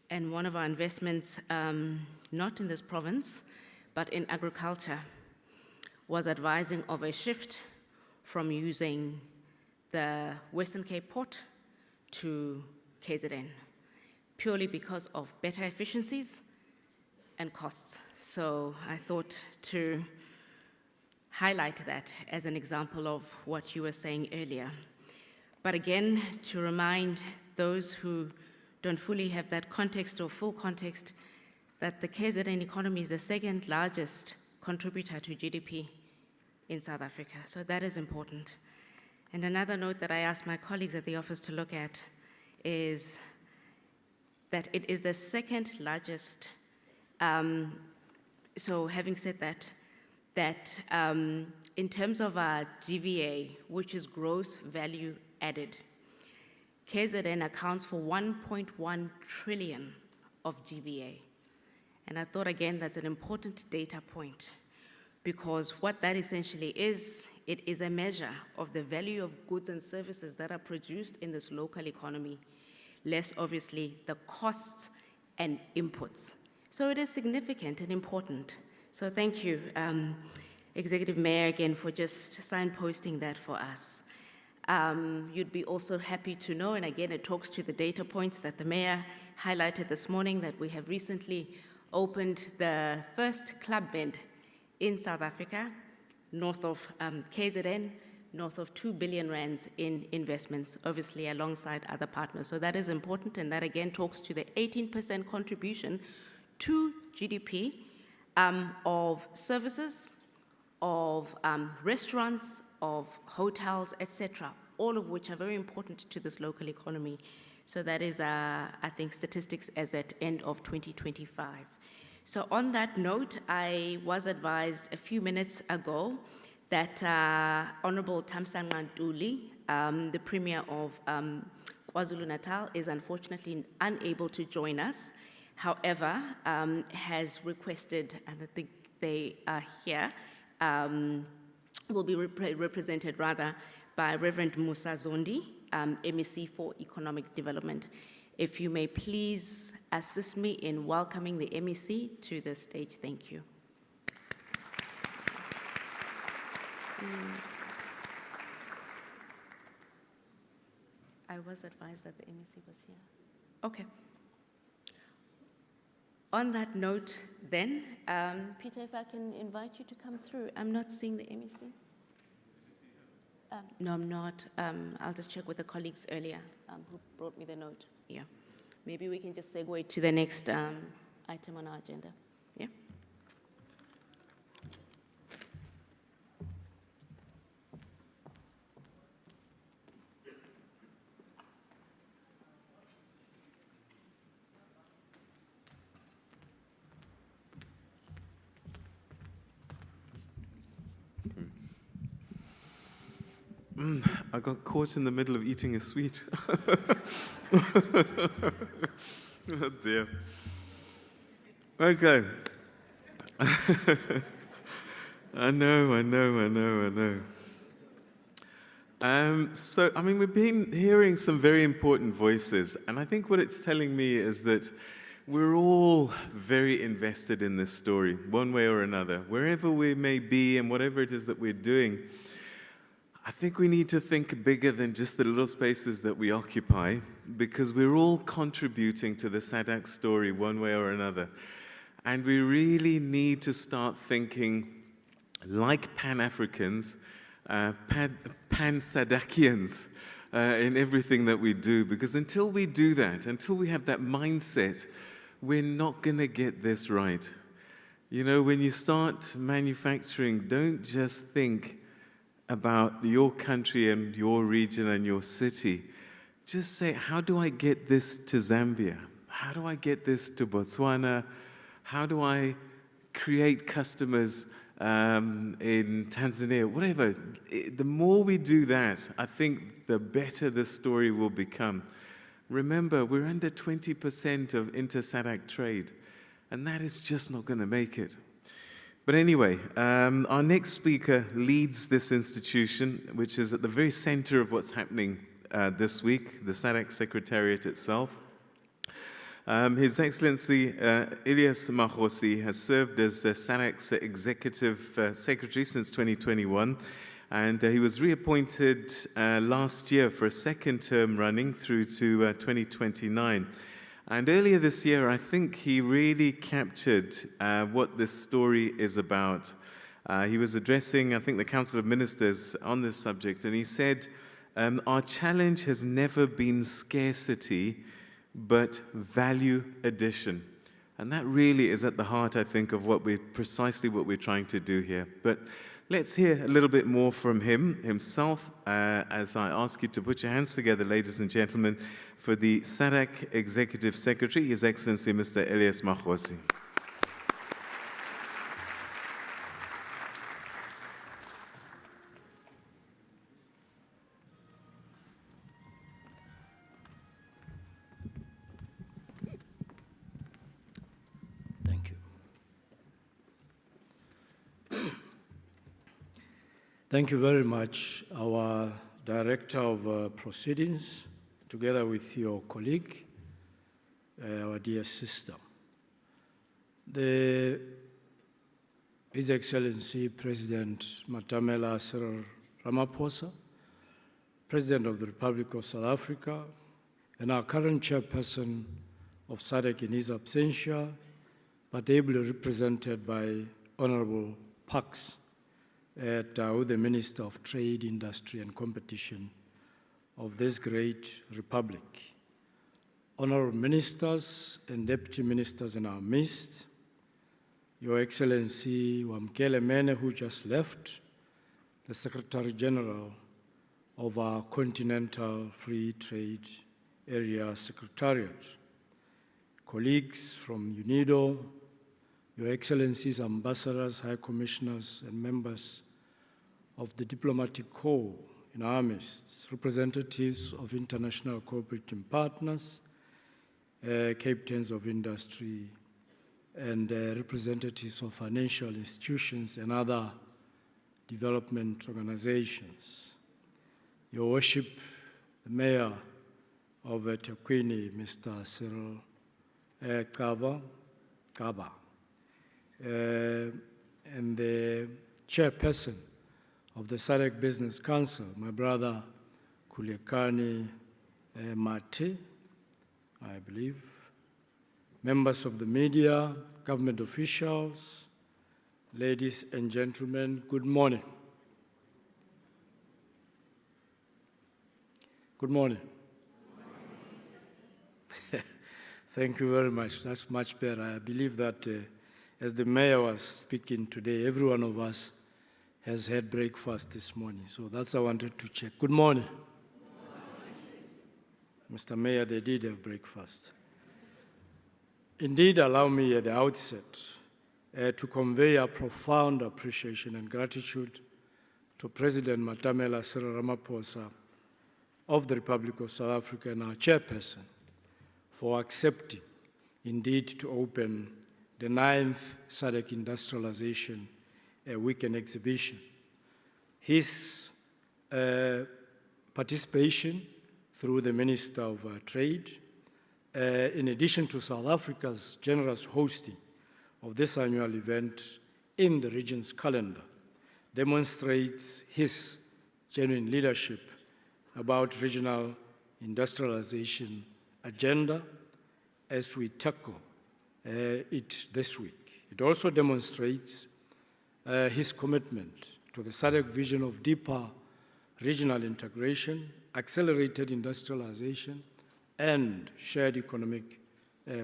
and one of our investments, not in this province, but in agriculture, was advising of a shift from using the Western Cape port to KZN, purely because of better efficiencies and costs. So I thought to highlight that as an example of what you were saying earlier. But again, to remind those who don't fully have that context or full context, that the KZN economy is the second largest contributor to GDP in South Africa. So that is important. And another note that I asked my colleagues at the office to look at is that it is the second largest. So having said that, in terms of our GVA, which is gross value added, KZN accounts for 1.1 trillion of GVA. And I thought, again, that's an important data point, because what that essentially is, it is a measure of the value of goods and services that are produced in this local economy, less obviously the costs and inputs. So it is significant and important. So thank you, Executive Mayor, again, for just signposting that for us. You'd be also happy to know, and again, it talks to the data points that the Mayor highlighted this morning, that we have recently opened the first club bed in South Africa, north of KZN, north of 2 billion rands in investments, obviously alongside other partners. So that is important, and that again talks to the 18% contribution to GDP of services, of restaurants, of hotels, etc., all of which are very important to this local economy. So that is, I think, statistics as at end of 2025. So on that note, I was advised a few minutes ago that Honorable Thamsanqa Ntuli, the Premier of KwaZulu-Natal, is unfortunately unable to join us. However, has requested, and I think they are here, will be represented rather by Reverend Musa Zondi, MEC for Economic Development. If you may please assist me in welcoming the MEC to the stage. Thank you. I was advised that the MEC was here. Okay. On that note then, Peter, if I can invite you to come through. I'm not seeing the MEC. No, I'm not. I'll just check with the colleagues earlier who brought me the note. Yeah. Maybe we can just segue to the next item on our agenda. Yeah. I got caught in the middle of eating a sweet. Oh dear. Okay. I know. So, I mean, we've been hearing some very important voices, and I think what it's telling me is that we're all very invested in this story, one way or another. Wherever we may be and whatever it is that we're doing, I think we need to think bigger than just the little spaces that we occupy, because we're all contributing to the SADC story one way or another. And we really need to start thinking like Pan-Africans, Pan-SADCians in everything that we do, because until we do that, until we have that mindset, we're not going to get this right. You know, when you start manufacturing, don't just think about your country and your region and your city. Just say, how do I get this to Zambia? How do I get this to Botswana? How do I create customers in Tanzania? Whatever. The more we do that, I think the better the story will become. Remember, we're under 20% of inter-SADC trade, and that is just not going to make it. But anyway, our next speaker leads this institution, which is at the very center of what's happening this week, the SADC Secretariat itself. His Excellency Elias Makhosi has served as SADC's Executive Secretary since 2021, and he was reappointed last year for a second term running through to 2029. And earlier this year, I think he really captured what this story is about. He was addressing, I think, the Council of Ministers on this subject, and he said, our challenge has never been scarcity, but value addition. And that really is at the heart, I think, of precisely what we're trying to do here. But let's hear a little bit more from himself, as I ask you to put your hands together, ladies and gentlemen, for the SADC Executive Secretary, His Excellency Mr. Elias Makhosi. Thank you. Thank you very much, our Director of Proceedings, together with your colleague, our dear sister. His Excellency President Matamela Cyril Ramaphosa, President of the Republic of South Africa, and our current chairperson of SADC in his absentia, but ably represented by Honorable Parks, with the Minister of Trade, Industry and Competition of this great republic. Honorable ministers and deputy ministers in our midst, Your Excellency Wamkele Mene, who just left, the Secretary General of our Continental Free Trade Area Secretariat, colleagues from UNIDO, Your Excellencies, ambassadors, high commissioners, and members of the diplomatic corps in our midst, representatives of international cooperating partners, captains of industry, and representatives of financial institutions and other development organizations. Your Worship, the Mayor of Tekwini, Mr. Cyril Kaba, and the Chairperson of the SADC Business Council, my brother Kulekani Mate, I believe, members of the media, government officials, ladies and gentlemen, good morning. Good morning. Thank you very much. That's much better. I believe that as the mayor was speaking today, every one of us has had breakfast this morning. So that's what I wanted to check. Good morning. Mr. Mayor, they did have breakfast. Indeed, allow me at the outset to convey a profound appreciation and gratitude to President Matamela Cyril Ramaphosa of the Republic of South Africa and our chairperson for accepting, indeed, to open the 9th SADC Industrialisation Weekend exhibition. His participation through the Minister of Trade, in addition to South Africa's generous hosting of this annual event in the region's calendar, demonstrates his genuine leadership about regional industrialization agenda as we tackle it this week. It also demonstrates his commitment to the SADC vision of deeper regional integration, accelerated industrialization, and shared economic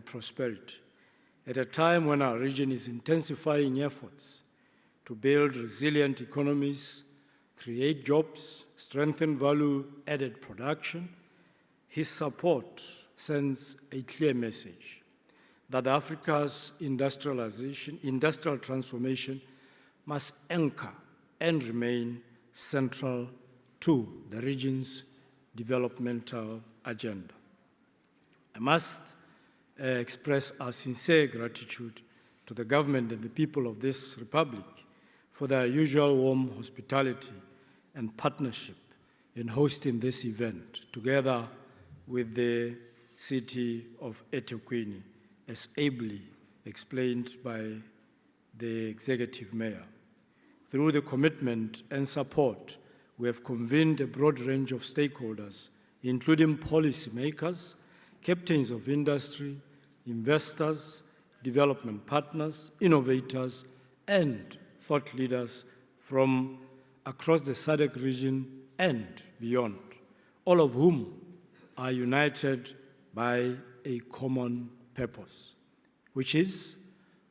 prosperity. At a time when our region is intensifying efforts to build resilient economies, create jobs, strengthen value-added production, his support sends a clear message that Africa's industrial transformation must anchor and remain central to the region's developmental agenda. I must express our sincere gratitude to the government and the people of this republic for their usual warm hospitality and partnership in hosting this event, together with the city of eThekwini, as ably explained by the executive mayor. Through the commitment and support, we have convened a broad range of stakeholders, including policymakers, captains of industry, investors, development partners, innovators, and thought leaders from across the SADC region and beyond, all of whom are united by a common purpose, which is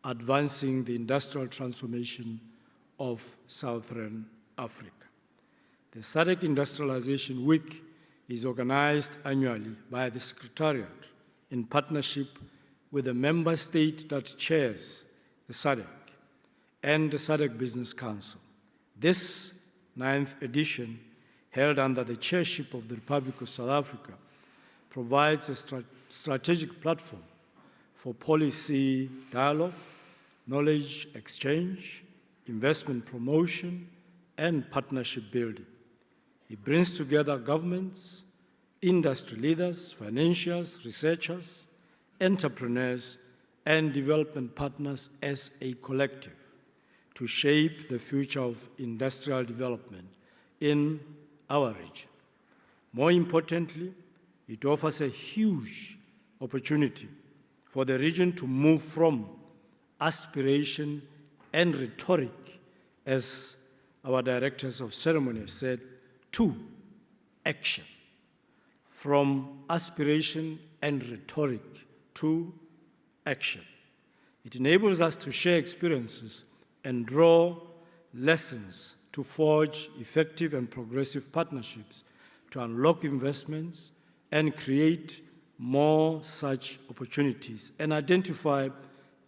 advancing the industrial transformation of Southern Africa. The SADC Industrialisation Week is organized annually by the Secretariat in partnership with the member state that chairs the SADC and the SADC Business Council. This 9th edition, held under the chairship of the Republic of South Africa, provides a strategic platform for policy dialogue, knowledge exchange, investment promotion, and partnership building. It brings together governments, industry leaders, financiers, researchers, entrepreneurs, and development partners as a collective to shape the future of industrial development in our region. More importantly, it offers a huge opportunity for the region to move from aspiration and rhetoric, as our directors of ceremony said, to action. From aspiration and rhetoric to action. It enables us to share experiences and draw lessons to forge effective and progressive partnerships to unlock investments and create more such opportunities and identify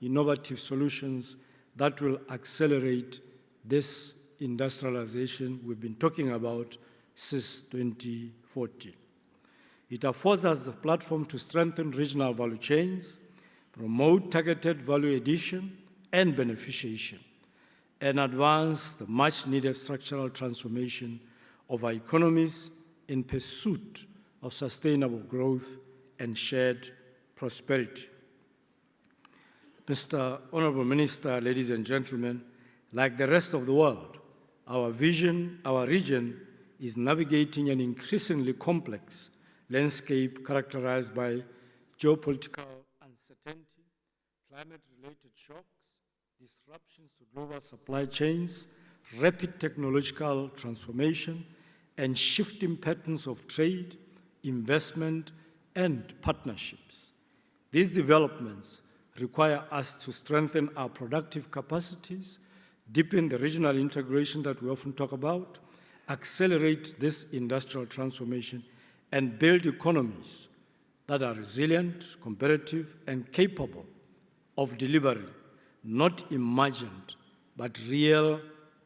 innovative solutions that will accelerate this industrialization we've been talking about since 2014. It affords us the platform to strengthen regional value chains, promote targeted value addition and beneficiation, and advance the much-needed structural transformation of our economies in pursuit of sustainable growth and shared prosperity. Mr. Honorable Minister, ladies and gentlemen, like the rest of the world, our region is navigating an increasingly complex landscape characterized by geopolitical uncertainty, climate-related shocks, disruptions to global supply chains, rapid technological transformation, and shifting patterns of trade, investment, and partnerships. These developments require us to strengthen our productive capacities, deepen the regional integration that we often talk about, accelerate this industrial transformation, and build economies that are resilient, competitive, and capable of delivering not imagined, but real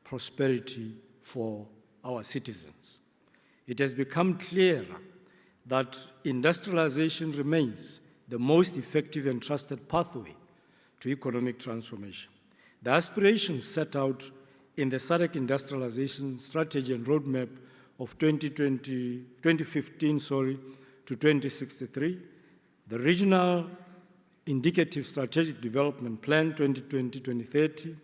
prosperity for our citizens. It has become clearer that industrialization remains the most effective and trusted pathway to economic transformation. The aspirations set out in the SADC Industrialization Strategy and Roadmap of 2015 to 2063, the Regional Indicative Strategic Development Plan 2020-2030,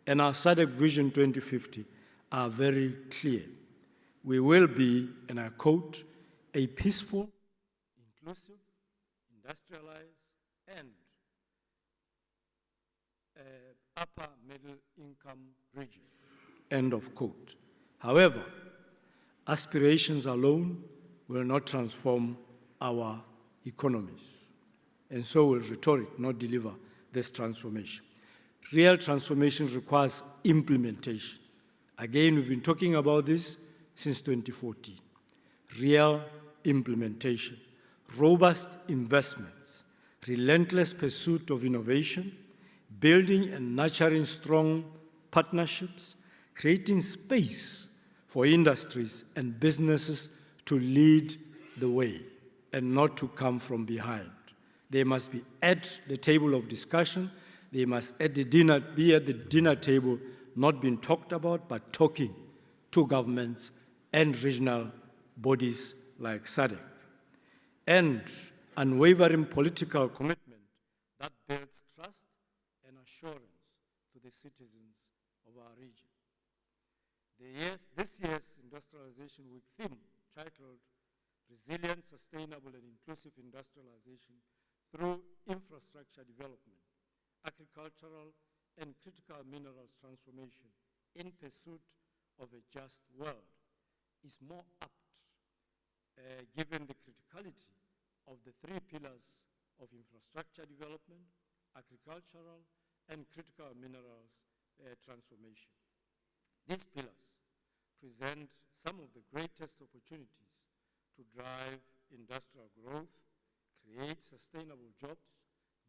and our SADC Vision 2050 are very clear. We will be, and I quote, a peaceful, inclusive, industrialized, and upper middle income region, end of quote. However, aspirations alone will not transform our economies, and so will rhetoric not deliver this transformation. Real transformation requires implementation. Again, we've been talking about this since 2014. Real implementation, robust investments, relentless pursuit of innovation, building and nurturing strong partnerships, creating space for industries and businesses to lead the way and not to come from behind. They must be at the table of discussion. They must be at the dinner table, not being talked about, but talking to governments and regional bodies like SADC. And unwavering political commitment that builds trust and assurance to the citizens of our region. This year's Industrialization Week theme, titled Resilient, Sustainable and Inclusive Industrialization through Infrastructure Development, Agricultural and Critical Minerals Transformation in Pursuit of a Just World, is more apt given the criticality of the three pillars of infrastructure development, agricultural and critical minerals transformation. These pillars present some of the greatest opportunities to drive industrial growth, create sustainable jobs,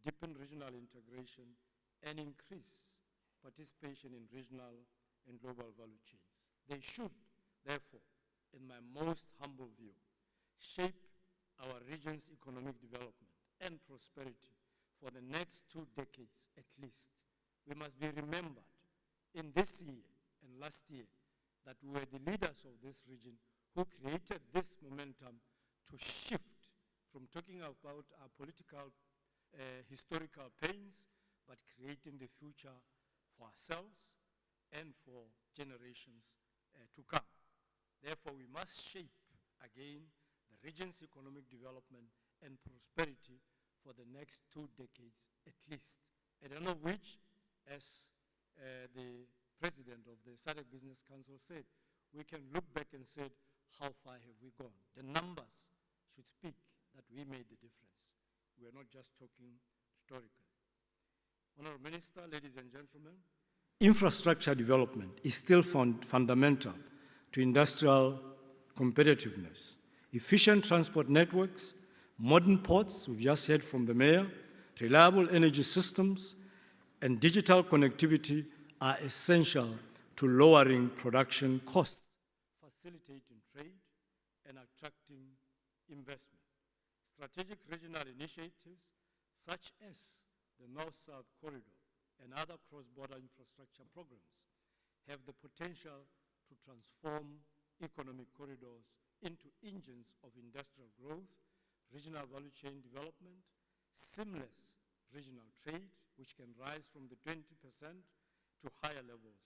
deepen regional integration, and increase participation in regional and global value chains. They should, therefore, in my most humble view, shape our region's economic development and prosperity for the next 2 decades at least. We must be remembered in this year and last year that we were the leaders of this region who created this momentum to shift from talking about our political, historical pains, but creating the future for ourselves and for generations to come. Therefore, we must shape again the region's economic development and prosperity for the next 2 decades at least, at the end of which, as the president of the SADC Business Council said, we can look back and say, how far have we gone? The numbers should speak that we made the difference. We are not just talking rhetorically. Honorable Minister, ladies and gentlemen, infrastructure development is still fundamental to industrial competitiveness. Efficient transport networks, modern ports, we've just heard from the mayor, reliable energy systems, and digital connectivity are essential to lowering production costs, facilitating trade, and attracting investment. Strategic regional initiatives such as the North-South Corridor and other cross-border infrastructure programs have the potential to transform economic corridors into engines of industrial growth, regional value chain development, seamless regional trade, which can rise from the 20% to higher levels,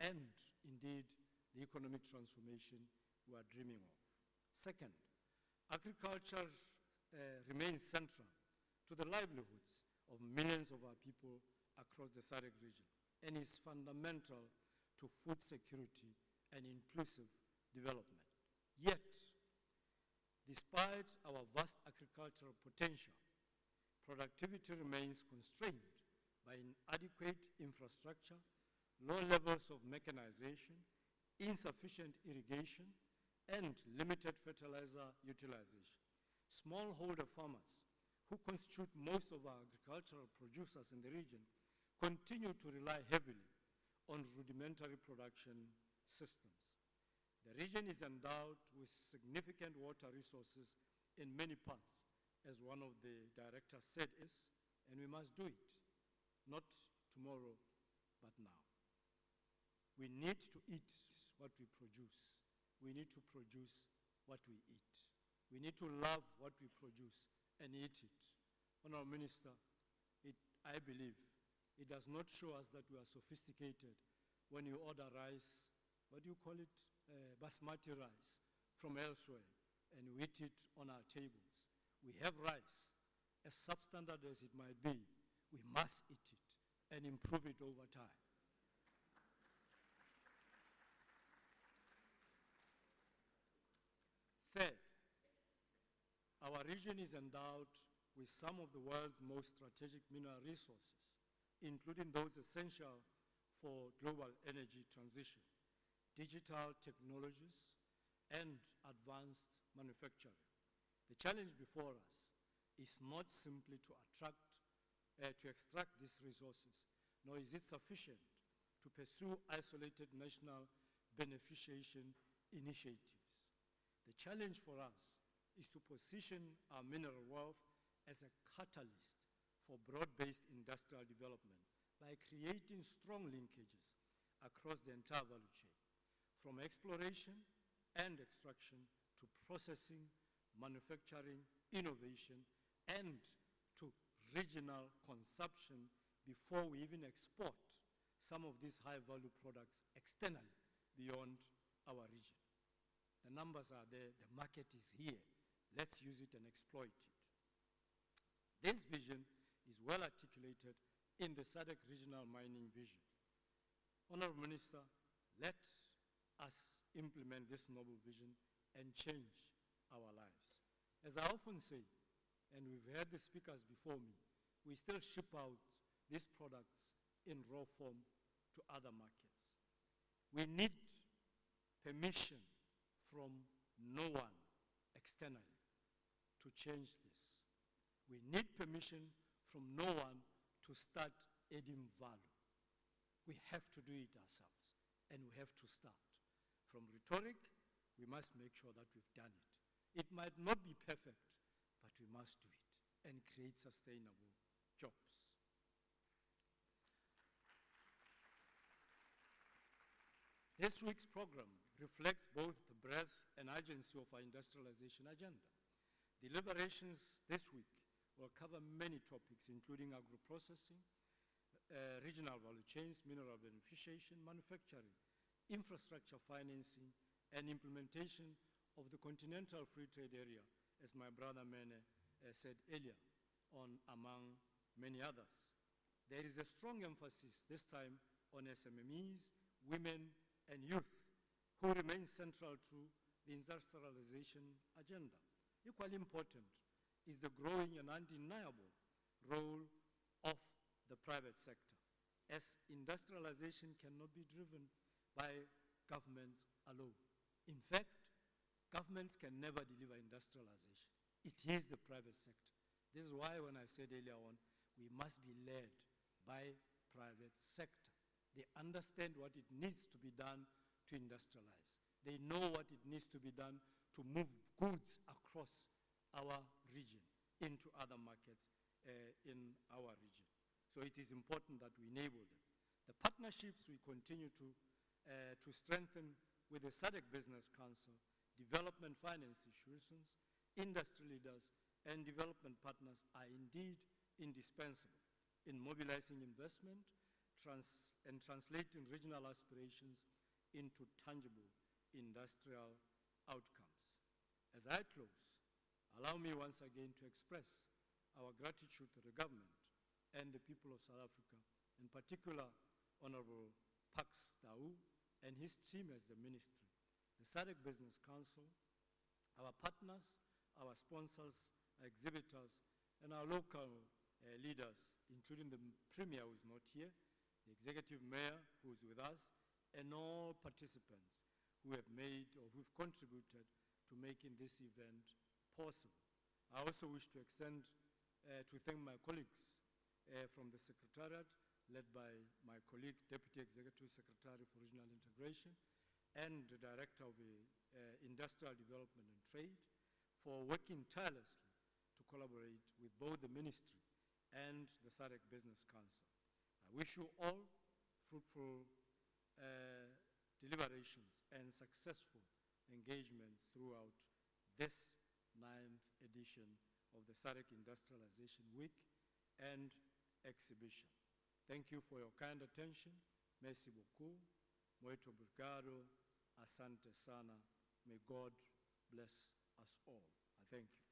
and indeed the economic transformation we are dreaming of. Second, agriculture remains central to the livelihoods of millions of our people across the SADC region and is fundamental to food security and inclusive development. Yet, despite our vast agricultural potential, productivity remains constrained by inadequate infrastructure, low levels of mechanization, insufficient irrigation, and limited fertilizer utilization. Smallholder farmers, who constitute most of our agricultural producers in the region, continue to rely heavily on rudimentary production systems. The region is endowed with significant water resources in many parts, as one of the directors said, and we must do it, not tomorrow, but now. We need to eat what we produce. We need to produce what we eat. We need to love what we produce and eat it. Honourable Minister, I believe it does not show us that we are sophisticated when you order rice, what do you call it, basmati rice, from elsewhere, and we eat it on our tables. We have rice, as substandard as it might be, we must eat it and improve it over time. Third, our region is endowed with some of the world's most strategic mineral resources, including those essential for global energy transition, digital technologies, and advanced manufacturing. The challenge before us is not simply to extract these resources, nor is it sufficient to pursue isolated national beneficiation initiatives. The challenge for us is to position our mineral wealth as a catalyst for broad-based industrial development by creating strong linkages across the entire value chain, from exploration and extraction to processing, manufacturing, innovation, and to regional consumption before we even export some of these high-value products externally beyond our region. The numbers are there, the market is here. Let's use it and exploit it. This vision is well articulated in the SADC Regional Mining Vision. Honourable Minister, let us implement this noble vision and change our lives. As I often say, and we've heard the speakers before me, we still ship out these products in raw form to other markets. We need permission from no one externally to change this. We need permission from no one to start adding value. We have to do it ourselves, and we have to start. From rhetoric, we must make sure that we've done it. It might not be perfect, but we must do it and create sustainable jobs. This week's program reflects both the breadth and urgency of our industrialization agenda. Deliberations this week will cover many topics, including agro-processing, regional value chains, mineral beneficiation, manufacturing, infrastructure financing, and implementation of the Continental Free Trade Area, as my brother Mene said earlier, among many others. There is a strong emphasis this time on SMMEs, women, and youth, who remain central to the industrialization agenda. Equally important is the growing and undeniable role of the private sector, as industrialization cannot be driven by governments alone. In fact, governments can never deliver industrialization. It is the private sector. This is why when I said earlier on, we must be led by private sector. They understand what it needs to be done to industrialize. They know what it needs to be done to move goods across our region into other markets in our region. So it is important that we enable them. The partnerships we continue to strengthen with the SADC Business Council, development finance institutions, industry leaders, and development partners are indeed indispensable in mobilizing investment and translating regional aspirations into tangible industrial outcomes. As I close, allow me once again to express our gratitude to the government and the people of South Africa, in particular, Honorable Pax Tau and his team as the ministry, the SADC Business Council, our partners, our sponsors, our exhibitors, and our local leaders, including the Premier who is not here, the Executive Mayor who is with us, and all participants who have made or who've contributed to making this event possible. I also wish to extend to thank my colleagues from the Secretariat, led by my colleague, Deputy Executive Secretary for Regional Integration, and the Director of Industrial Development and Trade for working tirelessly to collaborate with both the Ministry and the SADC Business Council. I wish you all fruitful deliberations and successful engagements throughout this 9th edition of the SADC Industrialization Week and exhibition. Thank you for your kind attention. Merci beaucoup. Muito obrigado. Asante sana. May God bless us all. I thank you.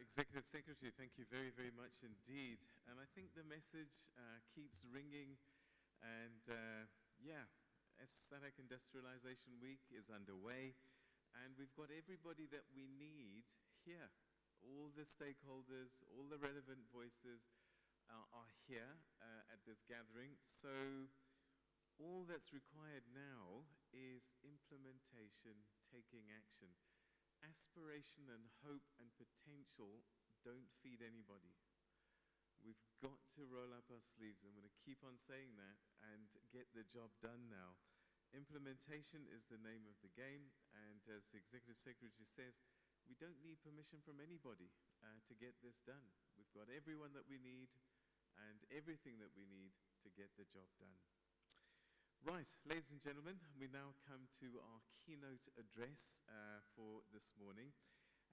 Executive Secretary, thank you very, very much indeed. And I think the message keeps ringing. And yeah, SADC Industrialization Week is underway. And we've got everybody that we need here. All the stakeholders, all the relevant voices are here at this gathering. So all that's required now is implementation, taking action. Aspiration and hope and potential don't feed anybody. We've got to roll up our sleeves. I'm going to keep on saying that and get the job done now. Implementation is the name of the game, and as the Executive Secretary says, we don't need permission from anybody to get this done. We've got everyone that we need and everything that we need to get the job done. Right, ladies and gentlemen, we now come to our keynote address for this morning.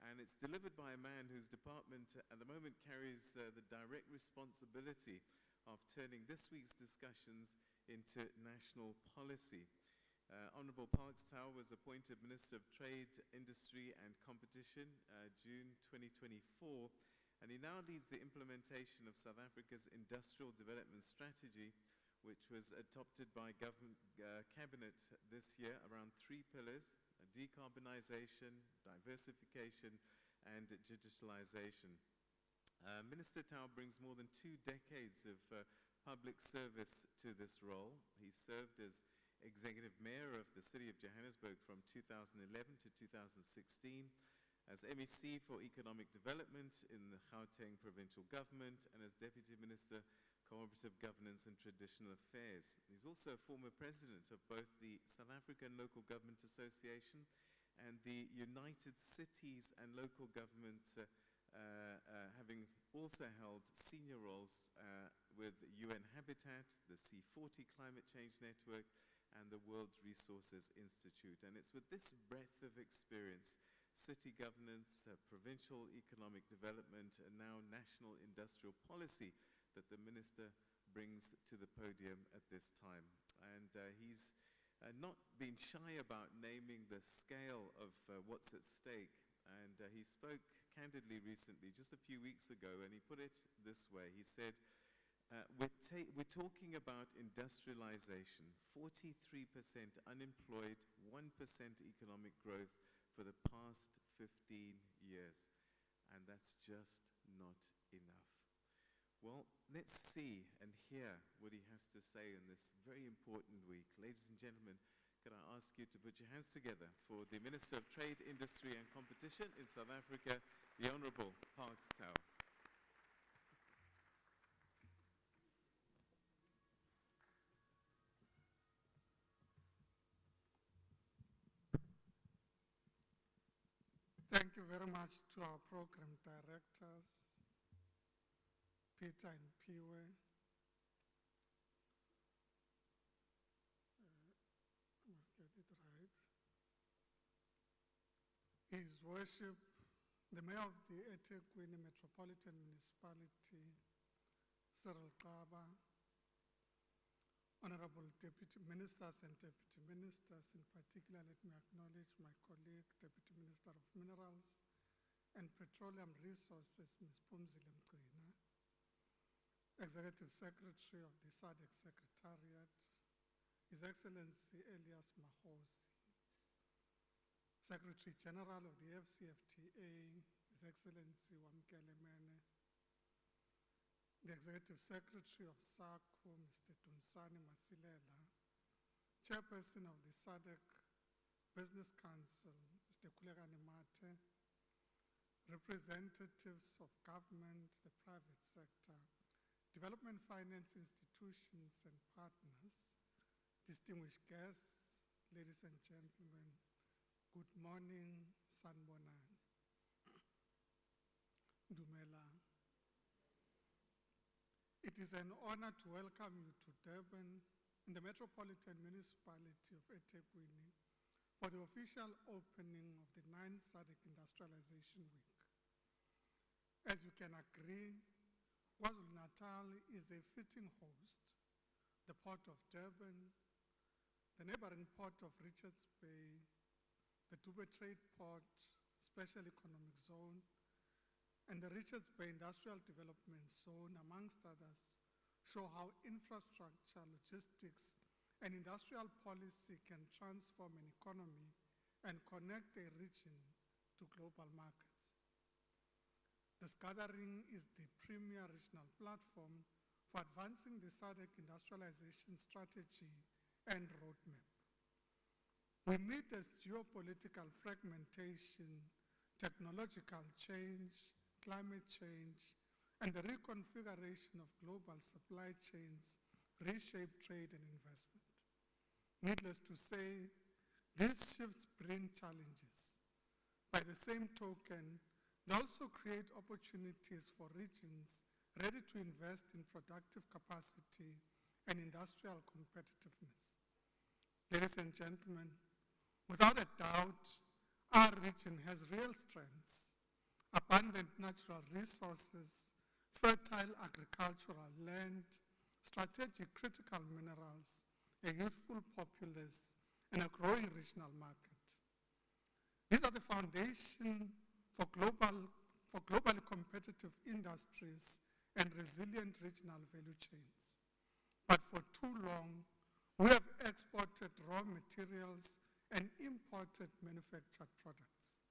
And it's delivered by a man whose department at the moment carries the direct responsibility of turning this week's discussions into national policy. Honorable Parks Tau was appointed Minister of Trade, Industry and Competition June 2024, and he now leads the implementation of South Africa's Industrial Development Strategy, which was adopted by government cabinet this year around 3 pillars: decarbonization, diversification, and digitalization. Minister Tau brings more than 2 decades of public service to this role. He served as Executive Mayor of the City of Johannesburg from 2011 to 2016, as MEC for Economic Development in the Gauteng Provincial Government, and as Deputy Minister Cooperative Governance and Traditional Affairs. He's also a former president of both the South African Local Government Association and the United Cities and Local Governments, having also held senior roles with UN Habitat, the C40 Climate Change Network, and the World Resources Institute. And it's with this breadth of experience, city governance, provincial economic development, and now national industrial policy, that the minister brings to the podium at this time. And he's not been shy about naming the scale of what's at stake. And he spoke candidly recently, just a few weeks ago, and he put it this way. He said, we're talking about industrialization, 43% unemployed, 1% economic growth for the past 15 years. And that's just not enough. Well, let's see and hear what he has to say in this very important week. Ladies and gentlemen, can I ask you to put your hands together for the Minister of Trade, Industry and Competition in South Africa, the Honorable Parks Tau. Thank you very much to our program directors, Peter and Piwe. I must get it right. His Worship, the Mayor of the eThekwini Metropolitan Municipality, Cyril Kaba, Honorable Deputy Ministers and Deputy Ministers, in particular, let me acknowledge my colleague, Deputy Minister of Minerals and Petroleum Resources, Ms. Pumzile Mgcina, Executive Secretary of the SADC Secretariat, His Excellency Elias Mahosi, Secretary General of the FCFTA, His Excellency Wamkele Mene, the Executive Secretary of SACU, Mr. Tumsani Masilela, Chairperson of the SADC Business Council, Mr. Kulegani Mate, representatives of government, the private sector, development finance institutions and partners, distinguished guests, ladies and gentlemen, good morning, sanibonani, dumelang. It is an honor to welcome you to Durban in the Metropolitan Municipality of eThekwini for the official opening of the 9th SADC Industrialisation Week. As you can agree, KwaZulu-Natal is a fitting host. The Port of Durban, the neighboring port of Richards Bay, the Dubai Trade Port, Special Economic Zone, and the Richards Bay Industrial Development Zone, amongst others, show how infrastructure, logistics, and industrial policy can transform an economy and connect a region to global markets. This gathering is the premier regional platform for advancing the SADC industrialization strategy and roadmap. We meet as geopolitical fragmentation, technological change, climate change, and the reconfiguration of global supply chains reshape trade and investment. Needless to say, these shifts bring challenges. By the same token, they also create opportunities for regions ready to invest in productive capacity and industrial competitiveness. Ladies and gentlemen, without a doubt, our region has real strengths: abundant natural resources, fertile agricultural land, strategic critical minerals, a youthful populace, and a growing regional market. These are the foundation for globally competitive industries and resilient regional value chains. But for too long, we have exported raw materials and imported manufactured products.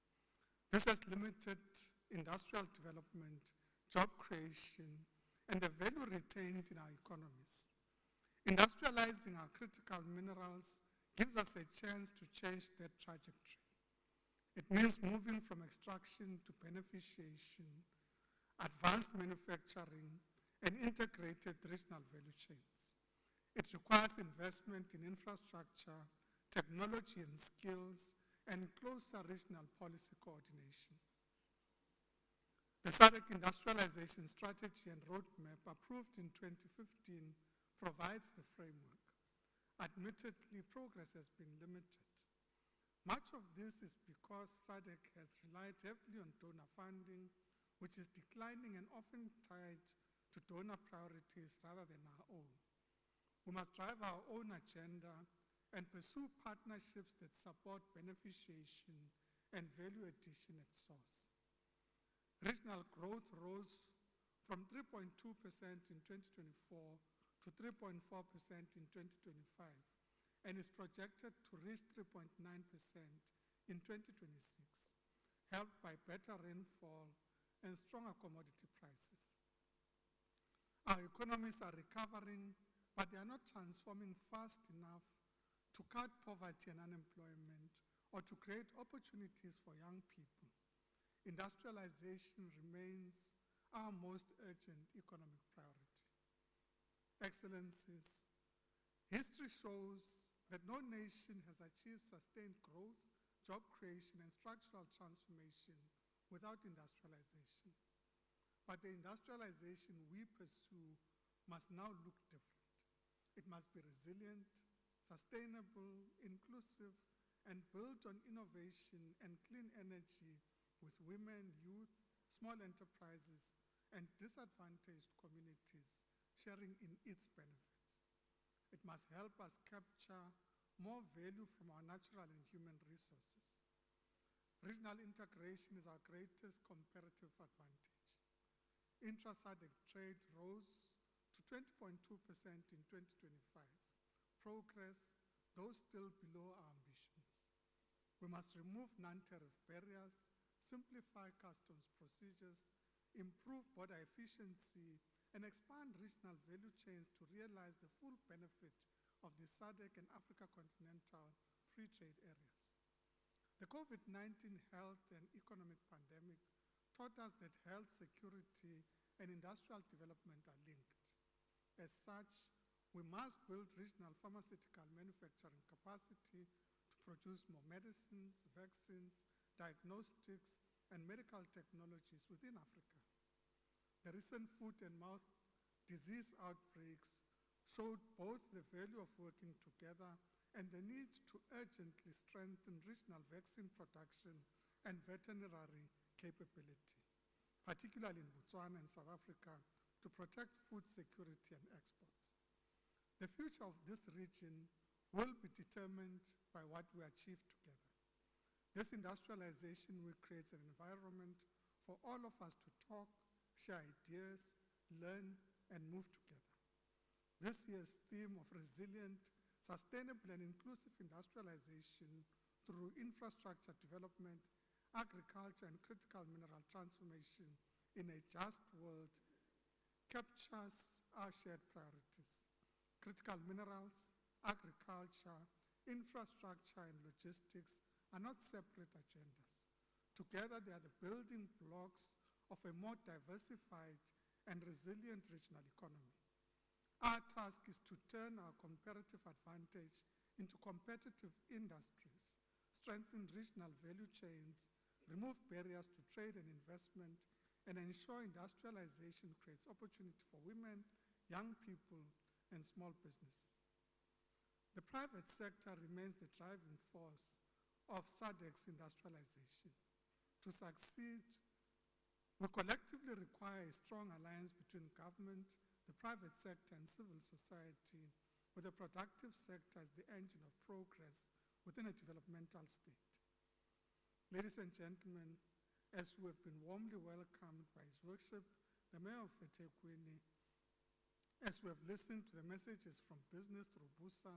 This has limited industrial development, job creation, and the value retained in our economies. Industrializing our critical minerals gives us a chance to change that trajectory. It means moving from extraction to beneficiation, advanced manufacturing, and integrated regional value chains. It requires investment in infrastructure, technology and skills, and closer regional policy coordination. The SADC Industrialization Strategy and Roadmap, approved in 2015, provides the framework. Admittedly, progress has been limited. Much of this is because SADC has relied heavily on donor funding, which is declining and often tied to donor priorities rather than our own. We must drive our own agenda and pursue partnerships that support beneficiation and value addition at source. Regional growth rose from 3.2% in 2024 to 3.4% in 2025 and is projected to reach 3.9% in 2026, helped by better rainfall and stronger commodity prices. Our economies are recovering, but they are not transforming fast enough to cut poverty and unemployment or to create opportunities for young people. Industrialization remains our most urgent economic priority. Excellencies, history shows that no nation has achieved sustained growth, job creation, and structural transformation without industrialization. But the industrialization we pursue must now look different. It must be resilient, sustainable, inclusive, and built on innovation and clean energy with women, youth, small enterprises, and disadvantaged communities sharing in its benefits. It must help us capture more value from our natural and human resources. Regional integration is our greatest comparative advantage. Intra-SADC trade rose to 20.2% in 2025. Progress, though still below our ambitions. We must remove non-tariff barriers, simplify customs procedures, improve border efficiency, and expand regional value chains to realize the full benefit of the SADC and Africa continental free trade areas. The COVID-19 health and economic pandemic taught us that health, security, and industrial development are linked. As such, we must build regional pharmaceutical manufacturing capacity to produce more medicines, vaccines, diagnostics, and medical technologies within Africa. The recent foot and mouth disease outbreaks showed both the value of working together and the need to urgently strengthen regional vaccine production and veterinary capability, particularly in Botswana and South Africa, to protect food security and exports. The future of this region will be determined by what we achieve together. This industrialization will create an environment for all of us to talk, share ideas, learn, and move together. This year's theme of resilient, sustainable, and inclusive industrialization through infrastructure development, agriculture, and critical mineral transformation in a just world captures our shared priorities. Critical minerals, agriculture, infrastructure, and logistics are not separate agendas. Together, they are the building blocks of a more diversified and resilient regional economy. Our task is to turn our comparative advantage into competitive industries, strengthen regional value chains, remove barriers to trade and investment, and ensure industrialization creates opportunity for women, young people, and small businesses. The private sector remains the driving force of SADC's industrialization. To succeed, we collectively require a strong alliance between government, the private sector, and civil society, with the productive sector as the engine of progress within a developmental state. Ladies and gentlemen, as we have been warmly welcomed by His Worship, the Mayor of eThekwini, as we have listened to the messages from business through BUSA,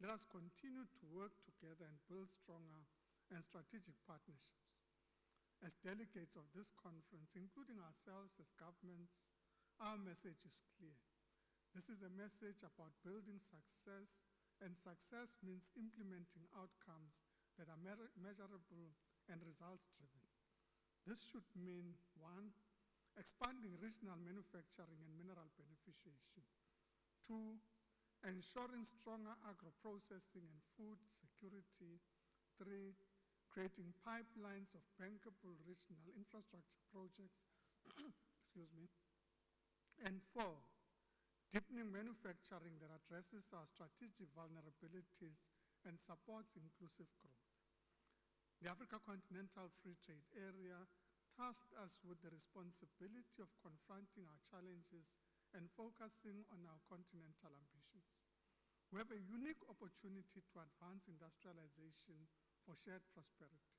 let us continue to work together and build stronger and strategic partnerships. As delegates of this conference, including ourselves as governments, our message is clear. This is a message about building success, and success means implementing outcomes that are measurable and results-driven. This should mean, 1, expanding regional manufacturing and mineral beneficiation. 2, ensuring stronger agro-processing and food security. 3, creating pipelines of bankable regional infrastructure projects. Excuse me. And 4, deepening manufacturing that addresses our strategic vulnerabilities and supports inclusive growth. The Africa Continental Free Trade Area tasked us with the responsibility of confronting our challenges and focusing on our continental ambitions. We have a unique opportunity to advance industrialization for shared prosperity.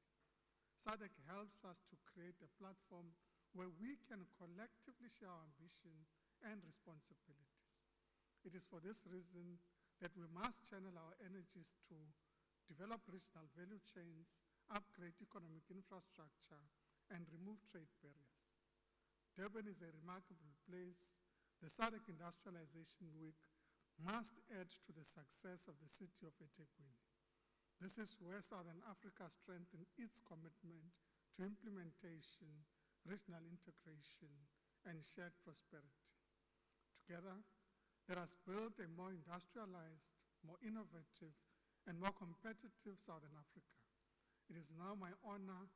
SADC helps us to create a platform where we can collectively share our ambition and responsibilities. It is for this reason that we must channel our energies to develop regional value chains, upgrade economic infrastructure, and remove trade barriers. Durban is a remarkable place. The SADC Industrialization Week must add to the success of the city of eThekwini. This is where Southern Africa strengthens its commitment to implementation, regional integration, and shared prosperity. Together, let us build a more industrialized, more innovative, and more competitive Southern Africa. It is now my honor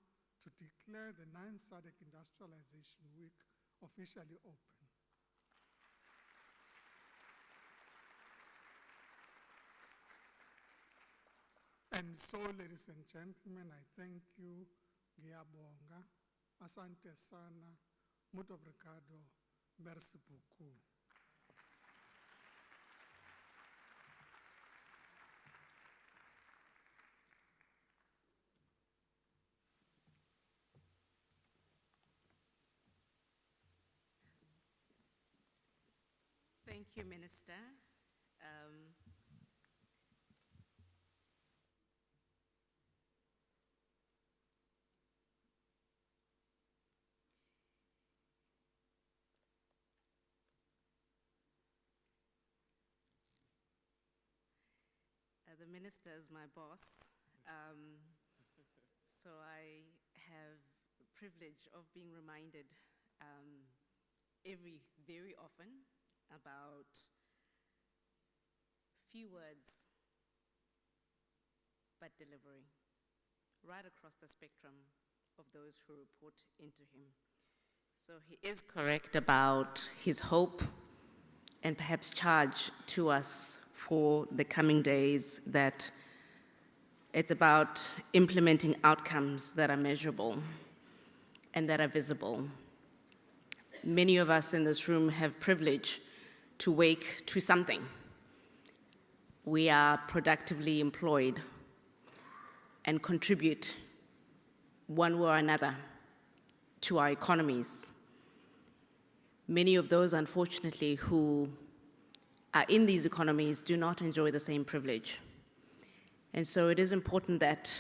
to declare the 9th SADC Industrialization Week officially open. And so, ladies and gentlemen, I thank you. Ngiyabonga. Asante sana. Muito obrigado. Merci beaucoup. Thank you, Minister. The minister is my boss, so I have privilege of being reminded very often about few words, but delivery, right across the spectrum of those who report into him. So he is correct about his hope and perhaps charge to us for the coming days, that it's about implementing outcomes that are measurable and that are visible. Many of us in this room have privilege to wake to something. We are productively employed and contribute one way or another to our economies. Many of those, unfortunately, who are in these economies do not enjoy the same privilege. And so it is important that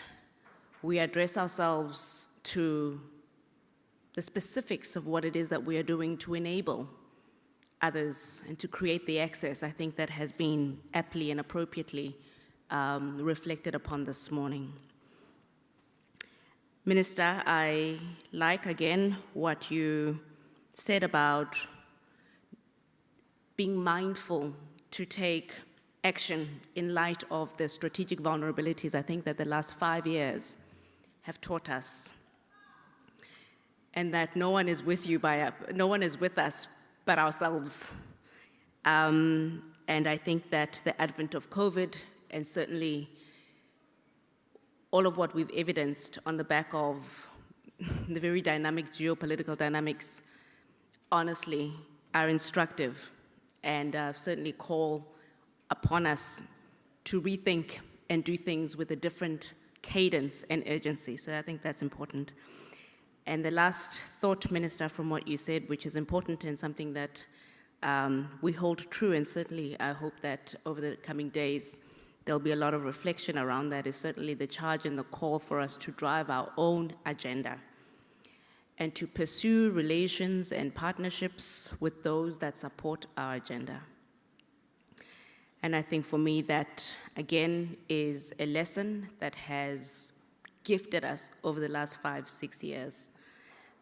we address ourselves to the specifics of what it is that we are doing to enable others and to create the access, I think, that has been aptly and appropriately reflected upon this morning. Minister, I like again what you said about being mindful to take action in light of the strategic vulnerabilities, I think, that the last 5 years have taught us. And that no one is with us but ourselves. And I think that the advent of COVID, and certainly all of what we've evidenced on the back of the very dynamic geopolitical dynamics, honestly, are instructive and certainly call upon us to rethink and do things with a different cadence and urgency. So I think that's important. And the last thought, Minister, from what you said, which is important and something that we hold true, and certainly I hope that over the coming days there'll be a lot of reflection around that, is certainly the charge and the call for us to drive our own agenda and to pursue relations and partnerships with those that support our agenda. And I think for me that, again, is a lesson that has gifted us over the last 5-6 years.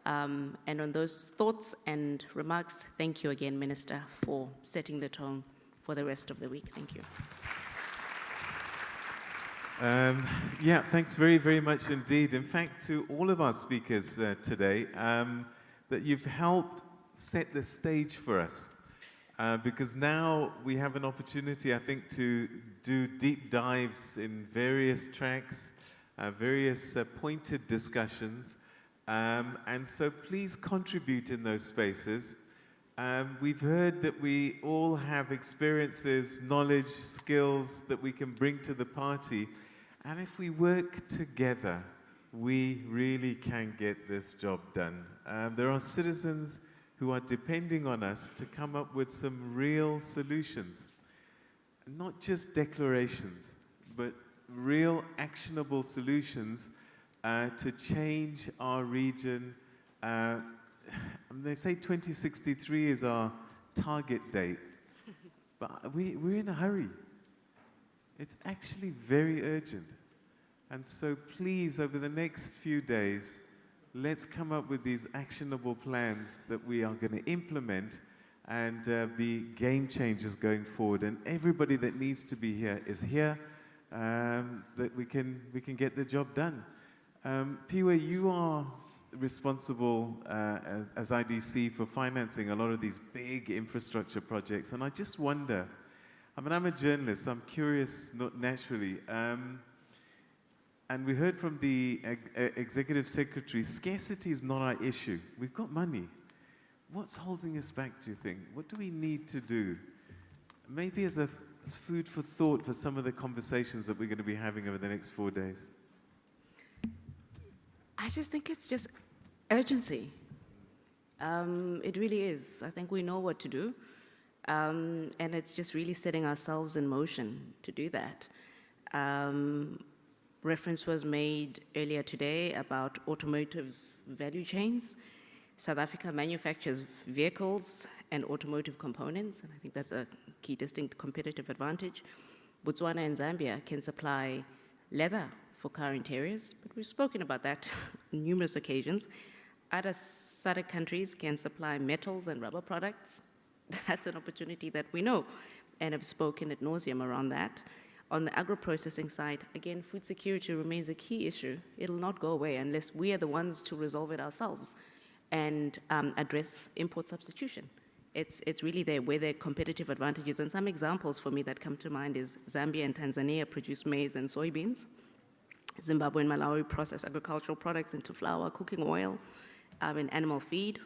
And on those thoughts and remarks, thank you again, Minister, for setting the tone for the rest of the week. Thank you. Yeah, thanks very, very much indeed. In fact, to all of our speakers today, that you've helped set the stage for us. Because now we have an opportunity, I think, to do deep dives in various tracks, various pointed discussions. And so please contribute in those spaces. We've heard that we all have experiences, knowledge, skills that we can bring to the party. And if we work together, we really can get this job done. There are citizens who are depending on us to come up with some real solutions. Not just declarations, but real actionable solutions to change our region. They say 2063 is our target date, but we're in a hurry. It's actually very urgent. And so please, over the next few days, let's come up with these actionable plans that we are going to implement and be game changers going forward. And everybody that needs to be here is here, so that we can get the job done. Piwe, you are responsible as IDC for financing a lot of these big infrastructure projects. And I just wonder, I mean, I'm a journalist, so I'm curious naturally. And we heard from the Executive Secretary, scarcity is not our issue. We've got money. What's holding us back, do you think? What do we need to do? Maybe as food for thought for some of the conversations that we're going to be having over the next 4 days. I just think it's just urgency. It really is. I think we know what to do. And it's just really setting ourselves in motion to do that. Reference was made earlier today about automotive value chains. South Africa manufactures vehicles and automotive components, and I think that's a key distinct competitive advantage. Botswana and Zambia can supply leather for car interiors, but we've spoken about that on numerous occasions. other SADC countries can supply metals and rubber products, that's an opportunity that we know and have spoken ad nauseum around that. On the agro-processing side, again, food security remains a key issue. It'll not go away unless we are the ones to resolve it ourselves and address import substitution. It's really there where there are competitive advantages. And some examples for me that come to mind is Zambia and Tanzania produce maize and soybeans. Zimbabwe and Malawi process agricultural products into flour, cooking oil, and animal feed.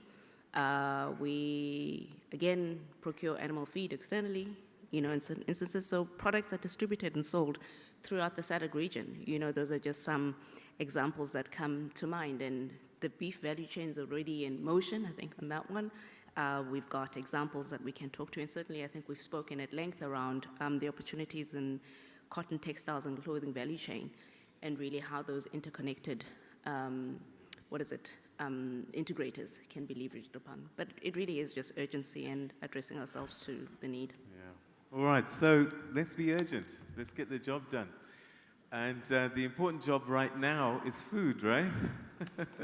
We, again, procure animal feed externally, in some instances. So products are distributed and sold throughout the SADC region. Those are just some examples that come to mind. And the beef value chain is already in motion, I think, on that one. We've got examples that we can talk to, and certainly I think we've spoken at length around the opportunities in cotton, textiles, and clothing value chain, and really how those interconnected, integrators can be leveraged upon. But it really is just urgency and addressing ourselves to the need. Yeah. All right, so let's be urgent. Let's get the job done. And the important job right now is food, right?